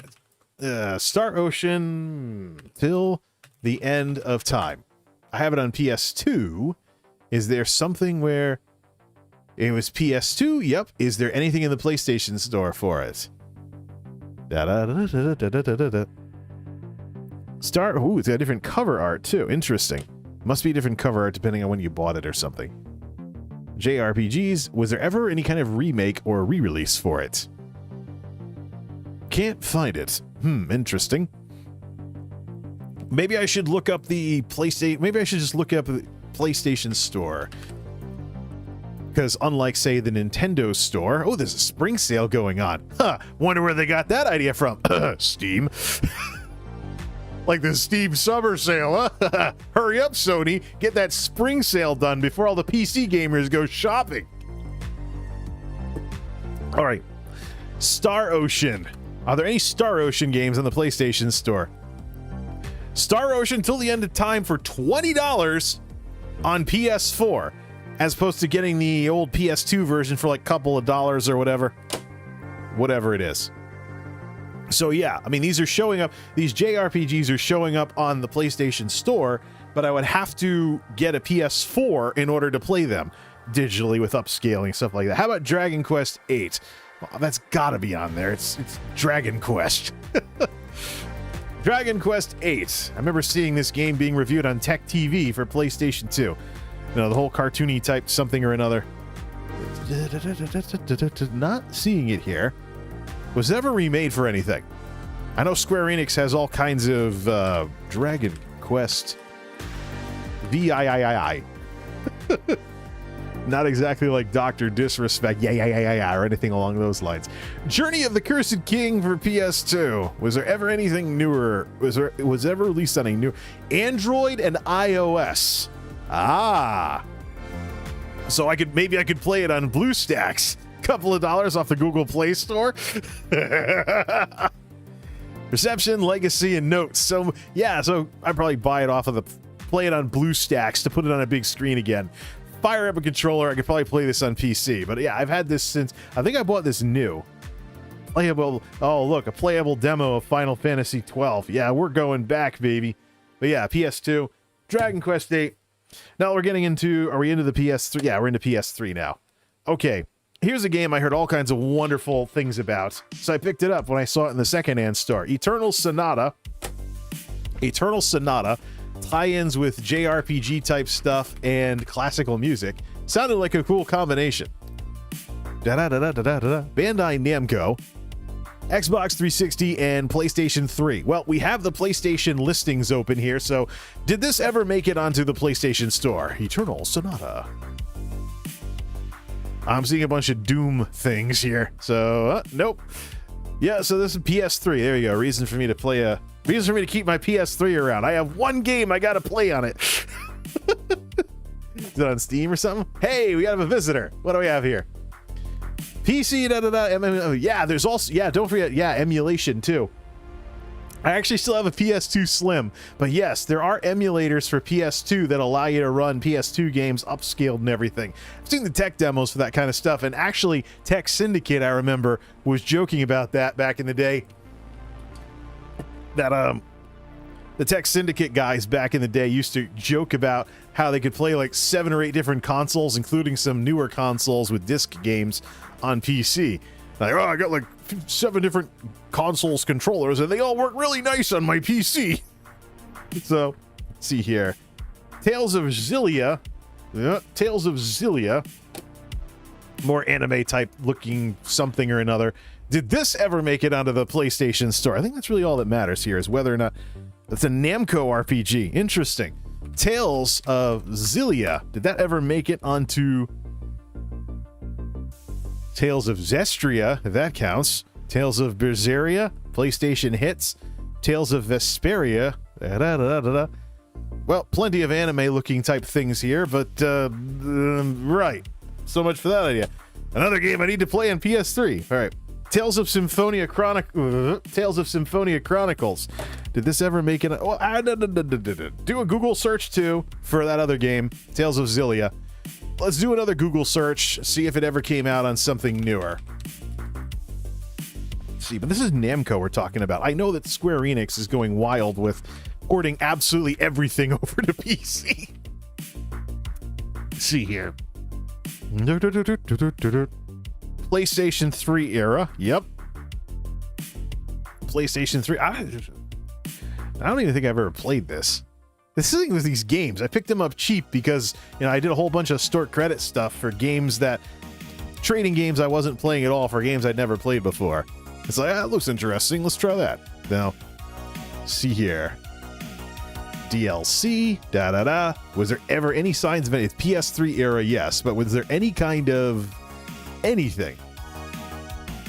Till the End of Time. I have it on PS2. Is there something where it was PS2? Yep. Is there anything in the PlayStation Store for it? It's got different cover art too. Interesting. Must be different cover art depending on when you bought it or something. JRPGs, was there ever any kind of remake or re-release for it? Can't find it. Interesting. Maybe I should look up the PlayStation. Maybe I should just look up the PlayStation Store. Because unlike, say, the Nintendo Store, there's a spring sale going on. Wonder where they got that idea from. Steam. Like the Steam summer sale, huh? Hurry up, Sony. Get that spring sale done before all the PC gamers go shopping. All right. Star Ocean. Are there any Star Ocean games on the PlayStation Store? Star Ocean Till the End of Time for $20 on PS4, as opposed to getting the old PS2 version for like a couple of dollars or whatever it is. So yeah, I mean, these JRPGs are showing up on the PlayStation Store, but I would have to get a PS4 in order to play them digitally with upscaling, stuff like that. How about Dragon Quest VIII? Well, that's gotta be on there. It's Dragon Quest. Dragon Quest VIII. I remember seeing this game being reviewed on Tech TV for PlayStation 2. You know, the whole cartoony type something or another. Not seeing it here. Was it ever remade for anything? I know Square Enix has all kinds of Dragon Quest VIII. Not exactly like Dr. Disrespect, or anything along those lines. Journey of the Cursed King for PS2. Was there ever anything newer? Was ever released on a new Android and iOS? So maybe I could play it on BlueStacks. Couple of dollars off the Google Play Store. Reception, Legacy, and Notes. So I'd probably buy it off of play it on BlueStacks to put it on a big screen again. Fire up a controller. I could probably play this on PC. But yeah, I've had this since, I think I bought this new. Playable, a playable demo of Final Fantasy 12. Yeah, we're going back, baby. But yeah, PS2, Dragon Quest VIII. Now are we into the PS3? Yeah, we're into PS3 now. Okay, here's a game I heard all kinds of wonderful things about. So I picked it up when I saw it in the secondhand store. Eternal Sonata. Tie-ins with JRPG type stuff and classical music. Sounded like a cool combination. Bandai Namco, Xbox 360 and PlayStation 3. Well, we have the PlayStation listings open here, so did this ever make it onto the PlayStation Store? Eternal Sonata. I'm seeing a bunch of Doom things here, so nope. Yeah, so this is PS3. There you go. Reason for me to keep my PS3 around. I have one game I gotta play on it. Is it on Steam or something? Hey, we have a visitor. What do we have here? PC, yeah, there's also, don't forget, emulation too. I actually still have a PS2 Slim, but yes, there are emulators for PS2 that allow you to run PS2 games upscaled and everything. I've seen the tech demos for that kind of stuff, and actually Tech Syndicate, I remember, was joking about that back in the day. That The Tech Syndicate guys back in the day used to joke about how they could play like 7 or 8 different consoles, including some newer consoles with disc games on PC. Like, oh, I got like 7 different consoles controllers, and they all work really nice on my PC. So, let's see here. Tales of Xillia. Yeah, Tales of Xillia. More anime type looking something or another. Did this ever make it onto the PlayStation Store? I think that's really all that matters here, is whether or not it's a Namco RPG. Interesting. Tales of Xillia. Did that ever make it onto Tales of Zestria, if that counts? Tales of Berseria, PlayStation hits. Tales of Vesperia. Well, plenty of anime-looking type things here, but right. So much for that idea. Another game I need to play on PS3. All right. Tales of Symphonia Chronicles. Did this ever make it? Oh, do a Google search too for that other game, Tales of Xillia. Let's do another Google search, see if it ever came out on something newer. Let's see, but this is Namco we're talking about. I know that Square Enix is going wild with porting absolutely everything over to PC. Let's see here. PlayStation 3 era. Yep. PlayStation 3. I don't even think I've ever played this. The thing with these games, I picked them up cheap because, you know, I did a whole bunch of store credit stuff for games that, trading games I wasn't playing at all for games I'd never played before. It's like, that looks interesting. Let's try that. Now, see here. DLC, da-da-da. Was there ever any signs of it? PS3 era, yes, but was there any kind of anything?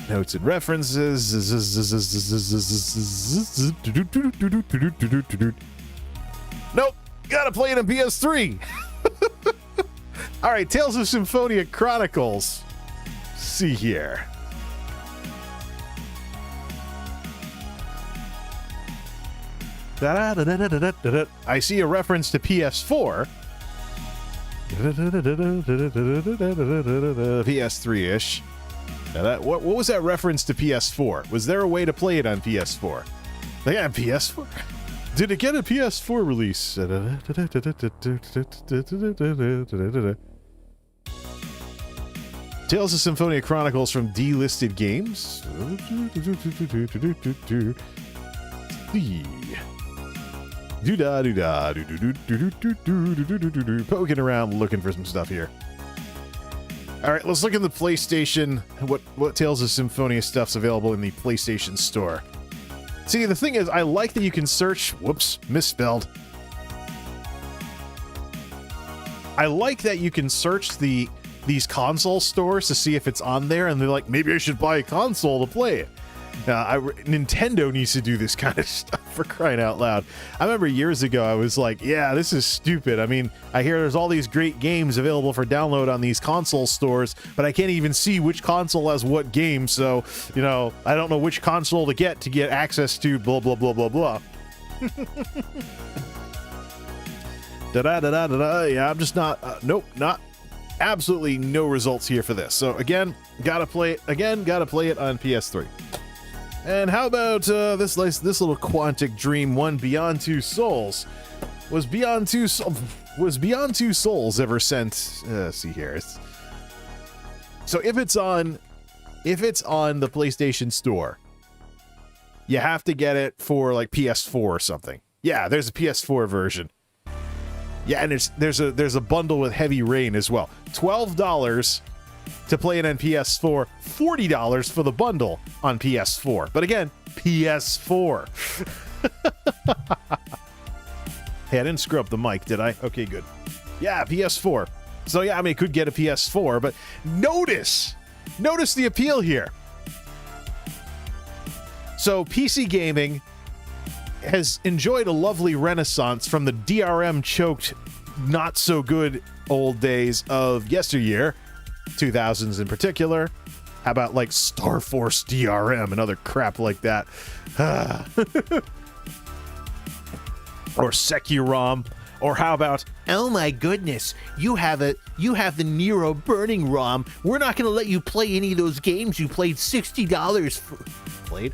Notes and references. Nope. Gotta play it on PS3. All right, Tales of Symphonia Chronicles. See here. I see a reference to PS4. PS3-ish. What was that reference to PS4? Was there a way to play it on PS4? Yeah, PS4. Did it get a PS4 release? Tales of Symphonia Chronicles from delisted games. Poking around looking for some stuff here. All right, let's look at the PlayStation. What Tales of Symphonia stuff's available in the PlayStation Store? See, the thing is, I like that you can search. Whoops, misspelled. I like that you can search these console stores to see if it's on there, and they're like, maybe I should buy a console to play it. Nintendo needs to do this kind of stuff, for crying out loud. I remember years ago, I was like, yeah, this is stupid. I mean, I hear there's all these great games available for download on these console stores, but I can't even see which console has what game, so, you know, I don't know which console to get access to blah, blah, blah, blah, blah. Da-da-da-da-da-da. Yeah, I'm just not, nope, not, absolutely no results here for this. So, again, gotta play it on PS3. And how about this little Quantic Dream one, Beyond Two Souls? Was Beyond Two Souls ever sent? See here. So if it's on the PlayStation Store, you have to get it for like PS4 or something. Yeah, there's a PS4 version. Yeah, and there's a bundle with Heavy Rain as well. $12 to play it on PS4, $40 for the bundle on PS4. But again, PS4. Hey, I didn't screw up the mic, did I? Okay, good. Yeah, PS4. So yeah, I mean, it could get a PS4, but notice the appeal here. So PC gaming has enjoyed a lovely renaissance from the DRM-choked, not-so-good old days of yesteryear, 2000s in particular. How about, like, Star Force DRM and other crap like that? Or Sekirom. Or how about, oh my goodness, you have the Nero Burning ROM. We're not going to let you play any of those games you played $60 for. Played?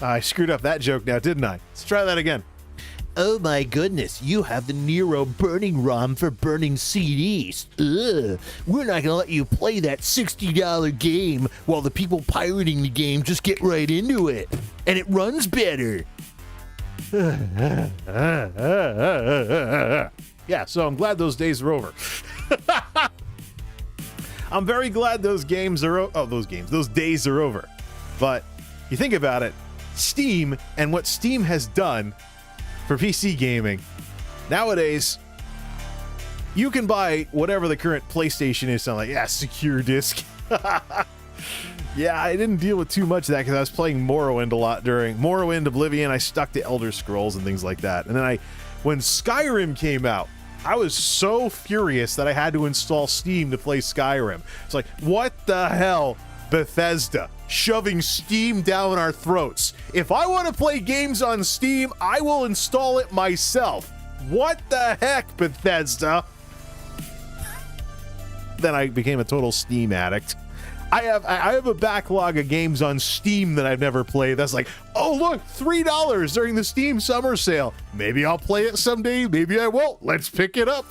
I screwed up that joke now, didn't I? Let's try that again. Oh my goodness, you have the Nero burning ROM for burning CDs. Ugh, we're not gonna let you play that $60 game while the people pirating the game just get right into it. And it runs better. Yeah, so I'm glad those days are over. I'm very glad those days are over. But you think about it, Steam and what Steam has done for PC gaming. Nowadays, you can buy whatever the current PlayStation is. So I'm like, yeah, secure disc. Yeah, I didn't deal with too much of that because I was playing Morrowind a lot during Morrowind, Oblivion. I stuck to Elder Scrolls and things like that. And then when Skyrim came out, I was so furious that I had to install Steam to play Skyrim. It's like, what the hell, Bethesda? Shoving Steam down our throats. If I want to play games on Steam, I will install it myself. What the heck, Bethesda? Then I became a total Steam addict. I have a backlog of games on Steam that I've never played. That's like, oh look, $3 during the Steam summer sale. Maybe I'll play it someday. Maybe I won't. Let's pick it up.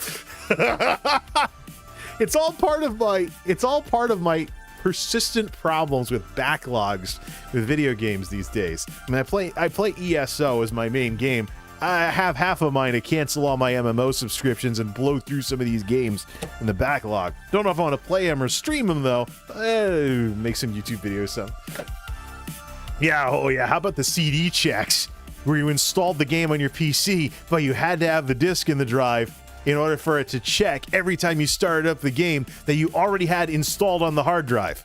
It's all part of my persistent problems with backlogs with video games these days. I mean, I play ESO as my main game. I have half of mine to cancel all my MMO subscriptions and blow through some of these games in the backlog. Don't know if I want to play them or stream them though. Make some YouTube videos. So yeah, oh yeah. How about the CD checks where you installed the game on your PC, but you had to have the disc in the drive in order for it to check every time you started up the game that you already had installed on the hard drive.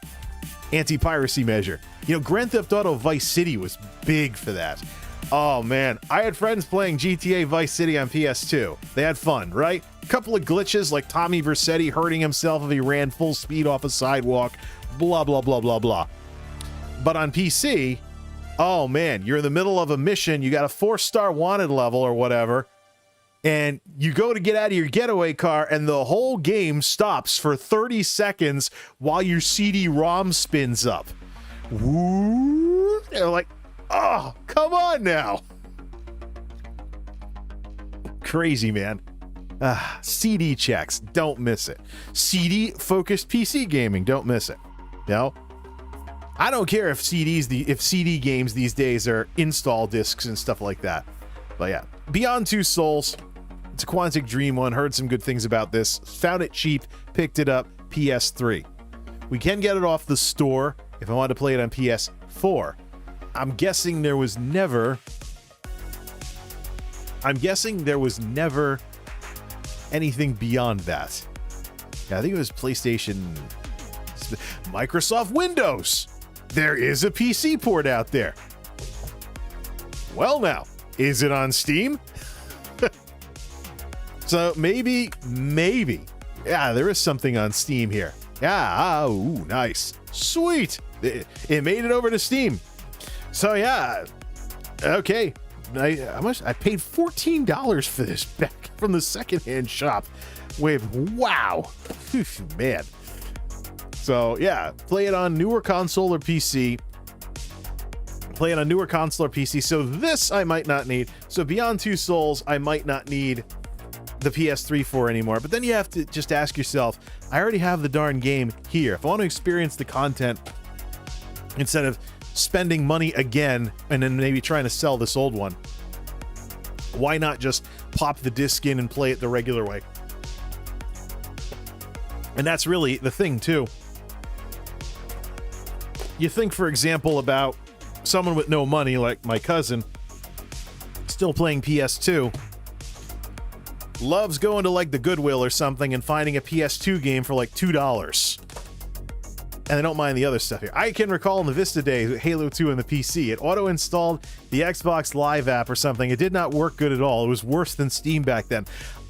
Anti-piracy measure. You know, Grand Theft Auto Vice City was big for that. Oh man, I had friends playing GTA Vice City on PS2. They had fun, right? A couple of glitches like Tommy Vercetti hurting himself if he ran full speed off a sidewalk, blah, blah, blah, blah, blah. But on PC, oh man, you're in the middle of a mission, you got a 4-star wanted level or whatever, and you go to get out of your getaway car and the whole game stops for 30 seconds while your CD-ROM spins up. Woo! They're like, oh, come on now. Crazy, man. CD checks, don't miss it. CD-focused PC gaming, don't miss it. No? I don't care if CD games these days are install discs and stuff like that. But yeah, Beyond Two Souls, it's a Quantic Dream one. Heard some good things about this. Found it cheap, picked it up, PS3. We can get it off the store if I want to play it on PS4. I'm guessing there was never anything beyond that. Yeah, I think it was PlayStation, Microsoft Windows. There is a PC port out there. Well now, is it on Steam? So maybe, yeah, there is something on Steam here. Yeah, ooh, nice. Sweet. It made it over to Steam. So yeah, okay. How much? I paid $14 for this back from the secondhand shop. Wow, man. So yeah, play it on newer console or PC. So this I might not need. So Beyond Two Souls, I might not need the PS3 for anymore. But then you have to just ask yourself, I already have the darn game here. If I want to experience the content instead of spending money again and then maybe trying to sell this old one, why not just pop the disc in and play it the regular way? And that's really the thing too. You think, for example, about someone with no money like my cousin, still playing PS2, loves going to like the Goodwill or something and finding a PS2 game for like $2. And I don't mind the other stuff here. I can recall in the Vista days, Halo 2 on the PC, it auto-installed the Xbox Live app or something. It did not work good at all. It was worse than Steam back then.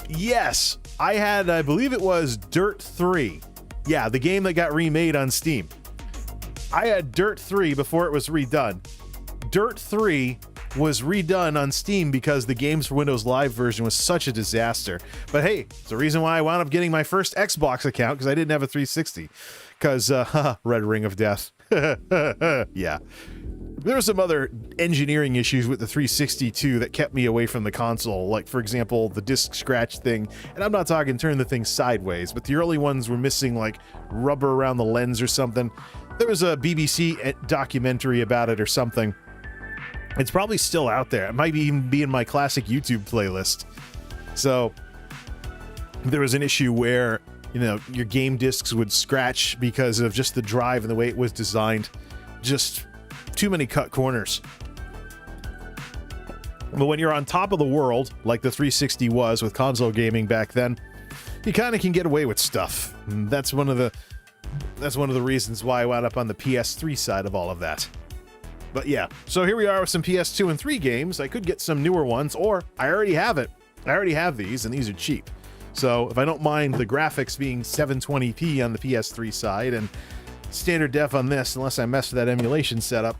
Yes, I had, I believe it was Dirt 3. Yeah, the game that got remade on Steam. I had Dirt 3 before it was redone. Dirt 3 was redone on Steam because the Games for Windows Live version was such a disaster. But hey, it's the reason why I wound up getting my first Xbox account, because I didn't have a 360. Because, Red Ring of Death. Yeah. There were some other engineering issues with the 362 that kept me away from the console. Like, for example, the disc scratch thing. And I'm not talking turn the thing sideways, but the early ones were missing, like, rubber around the lens or something. There was a BBC documentary about it or something. It's probably still out there. It might even be in my classic YouTube playlist. So, there was an issue where, you know, your game discs would scratch because of just the drive and the way it was designed. Just too many cut corners. But when you're on top of the world, like the 360 was with console gaming back then, you kind of can get away with stuff. And that's one of the reasons why I wound up on the PS3 side of all of that. But yeah, so here we are with some PS2 and 3 games. I could get some newer ones, or I already have it. I already have these, and these are cheap. So if I don't mind the graphics being 720p on the PS3 side and standard def on this, unless I mess with that emulation setup,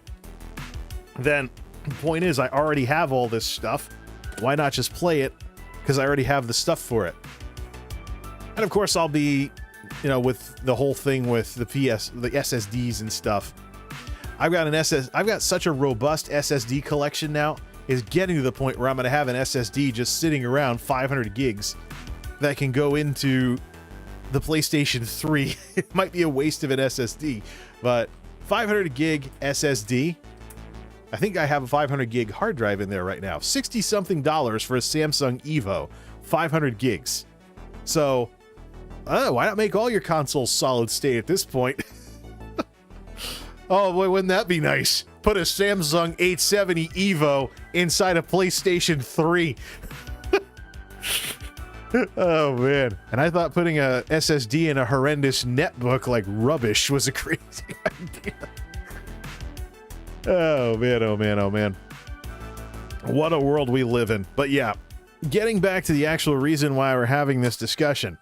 then the point is I already have all this stuff. Why not just play it? Because I already have the stuff for it. And of course I'll be, you know, with the whole thing with the SSDs and stuff. I've got such a robust SSD collection now, is getting to the point where I'm going to have an SSD just sitting around 500 gigs that can go into the PlayStation 3. It might be a waste of an SSD, but 500 gig SSD. I think I have a 500 gig hard drive in there right now. $60-something for a Samsung Evo, 500 gigs. So, why not make all your consoles solid state at this point? Oh boy, wouldn't that be nice? Put a Samsung 870 Evo inside a PlayStation 3. Oh man. And I thought putting a SSD in a horrendous netbook like rubbish was a crazy idea. Oh man, oh man, oh man. What a world we live in. But yeah, getting back to the actual reason why we're having this discussion.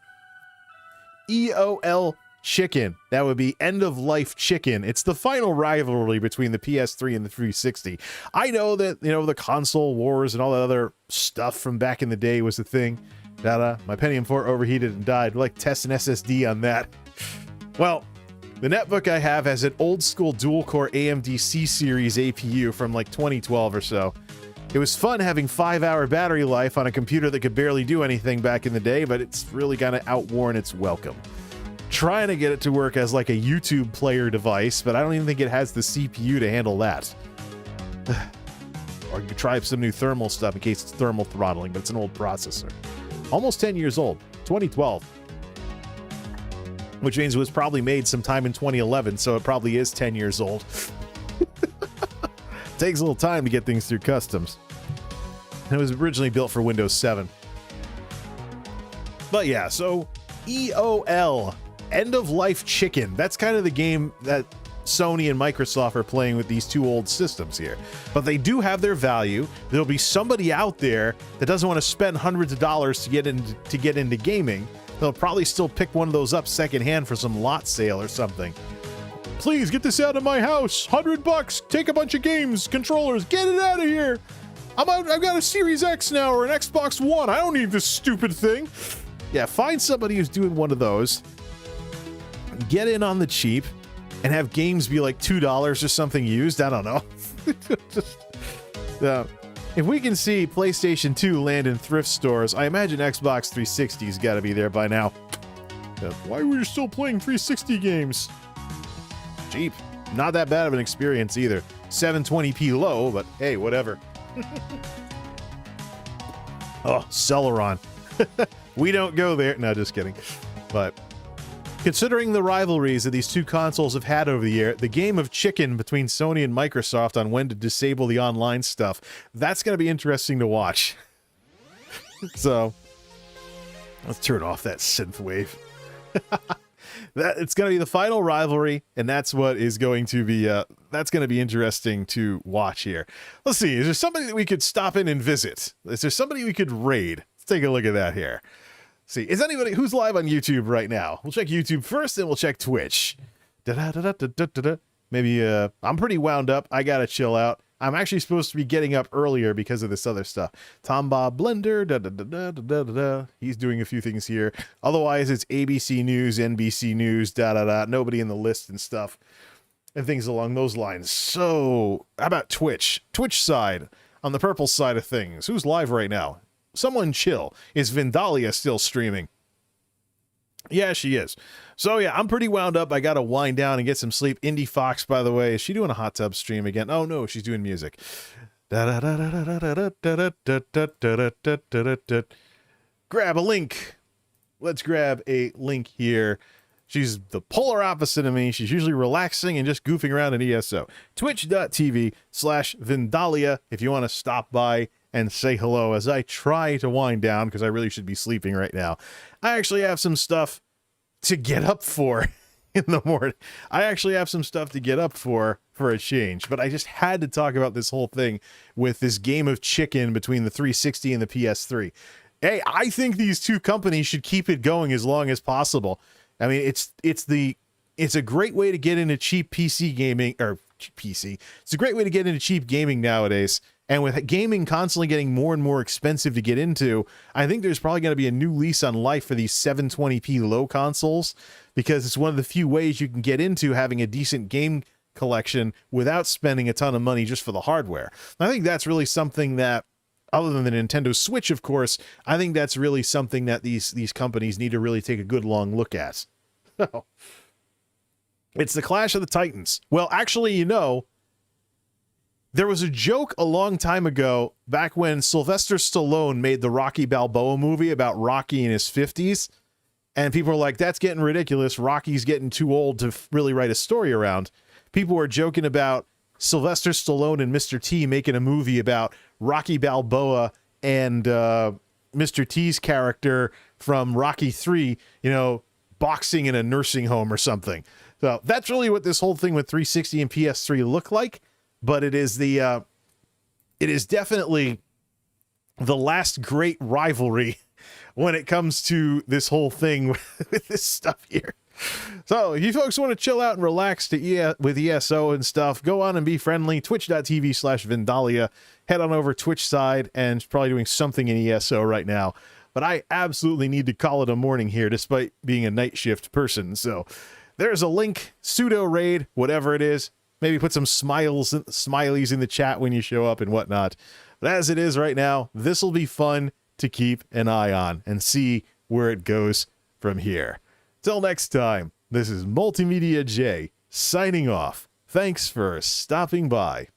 EOL Chicken. That would be End of Life Chicken. It's the final rivalry between the PS3 and the 360. I know that, you know, the console wars and all that other stuff from back in the day was the thing. My Pentium 4 overheated and died. I'd like to test an SSD on that. Well, the netbook I have has an old school dual core AMD C-Series APU from like 2012 or so. It was fun having 5-hour battery life on a computer that could barely do anything back in the day, but it's really kind of outworn its welcome. Trying to get it to work as like a YouTube player device, but I don't even think it has the CPU to handle that. Or you could try some new thermal stuff in case it's thermal throttling, but it's an old processor. Almost 10 years old, 2012. Which means it was probably made sometime in 2011, so it probably is 10 years old. Takes a little time to get things through customs. It was originally built for Windows 7. But yeah, so EOL, End of Life Chicken. That's kind of the game that Sony and Microsoft are playing with these two old systems here. But they do have their value. There'll be somebody out there that doesn't want to spend hundreds of dollars to get into gaming. They'll probably still pick one of those up secondhand for some lot sale or something. Please get this out of my house. $100. Take a bunch of games, controllers. Get it out of here. I've got a Series X now or an Xbox One. I don't need this stupid thing. Yeah, find somebody who's doing one of those. Get in on the cheap. And have games be like $2 or something used. I don't know. If we can see PlayStation 2 land in thrift stores, I imagine Xbox 360's got to be there by now. Why were you still playing 360 games? Cheap. Not that bad of an experience either. 720p low, but hey, whatever. Oh, Celeron. We don't go there. No, just kidding. But considering the rivalries that these two consoles have had over the year, the game of chicken between Sony and Microsoft on when to disable the online stuff, that's going to be interesting to watch. So, let's turn off that synthwave. It's going to be the final rivalry, and that's what is going to be, that's going to be interesting to watch here. Let's see, is there somebody that we could stop in and visit? Is there somebody we could raid? Let's take a look at that here. See, is anybody who's live on YouTube right now? We'll check YouTube first, then we'll check Twitch. Maybe I'm pretty wound up. I gotta chill out. I'm actually supposed to be getting up earlier because of this other stuff. Tom Bob Blender. He's doing a few things here. Otherwise, it's ABC News, NBC News. Nobody in the list and stuff. and things along those lines. So, how about Twitch? Twitch side, on the purple side of things. Who's live right now? Someone chill. Is Vindalia still streaming? Yeah, she is. So, yeah, I'm pretty wound up. I got to wind down and get some sleep. Indie Fox, by the way, is she doing a hot tub stream again? Oh, no, she's doing music. Grab a link. Let's grab a link here. She's the polar opposite of me. She's usually relaxing and just goofing around in ESO. Twitch.tv/Vindalia if you want to stop by and say hello as I try to wind down because I really should be sleeping right now. I actually have some stuff to get up for in the morning. I actually have some stuff to get up for a change, but I just had to talk about this whole thing with this game of chicken between the 360 and the PS3. Hey, I think these two companies should keep it going as long as possible. I mean, it's a great way to get into cheap PC gaming, or PC. It's a great way to get into cheap gaming nowadays. And with gaming constantly getting more and more expensive to get into, I think there's probably going to be a new lease on life for these 720p low consoles, because it's one of the few ways you can get into having a decent game collection without spending a ton of money just for the hardware. I think that's really something that, other than the Nintendo Switch, of course, I think that's really something that these companies need to really take a good long look at. It's the Clash of the Titans. Well, actually, you know, there was a joke a long time ago, back when Sylvester Stallone made the Rocky Balboa movie about Rocky in his 50s, and people were like, that's getting ridiculous. Rocky's getting too old to really write a story around. People were joking about Sylvester Stallone and Mr. T making a movie about Rocky Balboa and Mr. T's character from Rocky 3, you know, boxing in a nursing home or something. So that's really what this whole thing with 360 and PS3 look like. But it is definitely the last great rivalry when it comes to this whole thing with this stuff here. So if you folks want to chill out and relax with ESO and stuff, go on and be friendly. Twitch.tv/Vindalia. Head on over Twitch side, and it's probably doing something in ESO right now. But I absolutely need to call it a morning here, despite being a night shift person. So there's a link, pseudo raid, whatever it is. Maybe put some smileys in the chat when you show up and whatnot. But as it is right now, this will be fun to keep an eye on and see where it goes from here. Till next time, this is MultimediaJay signing off. Thanks for stopping by.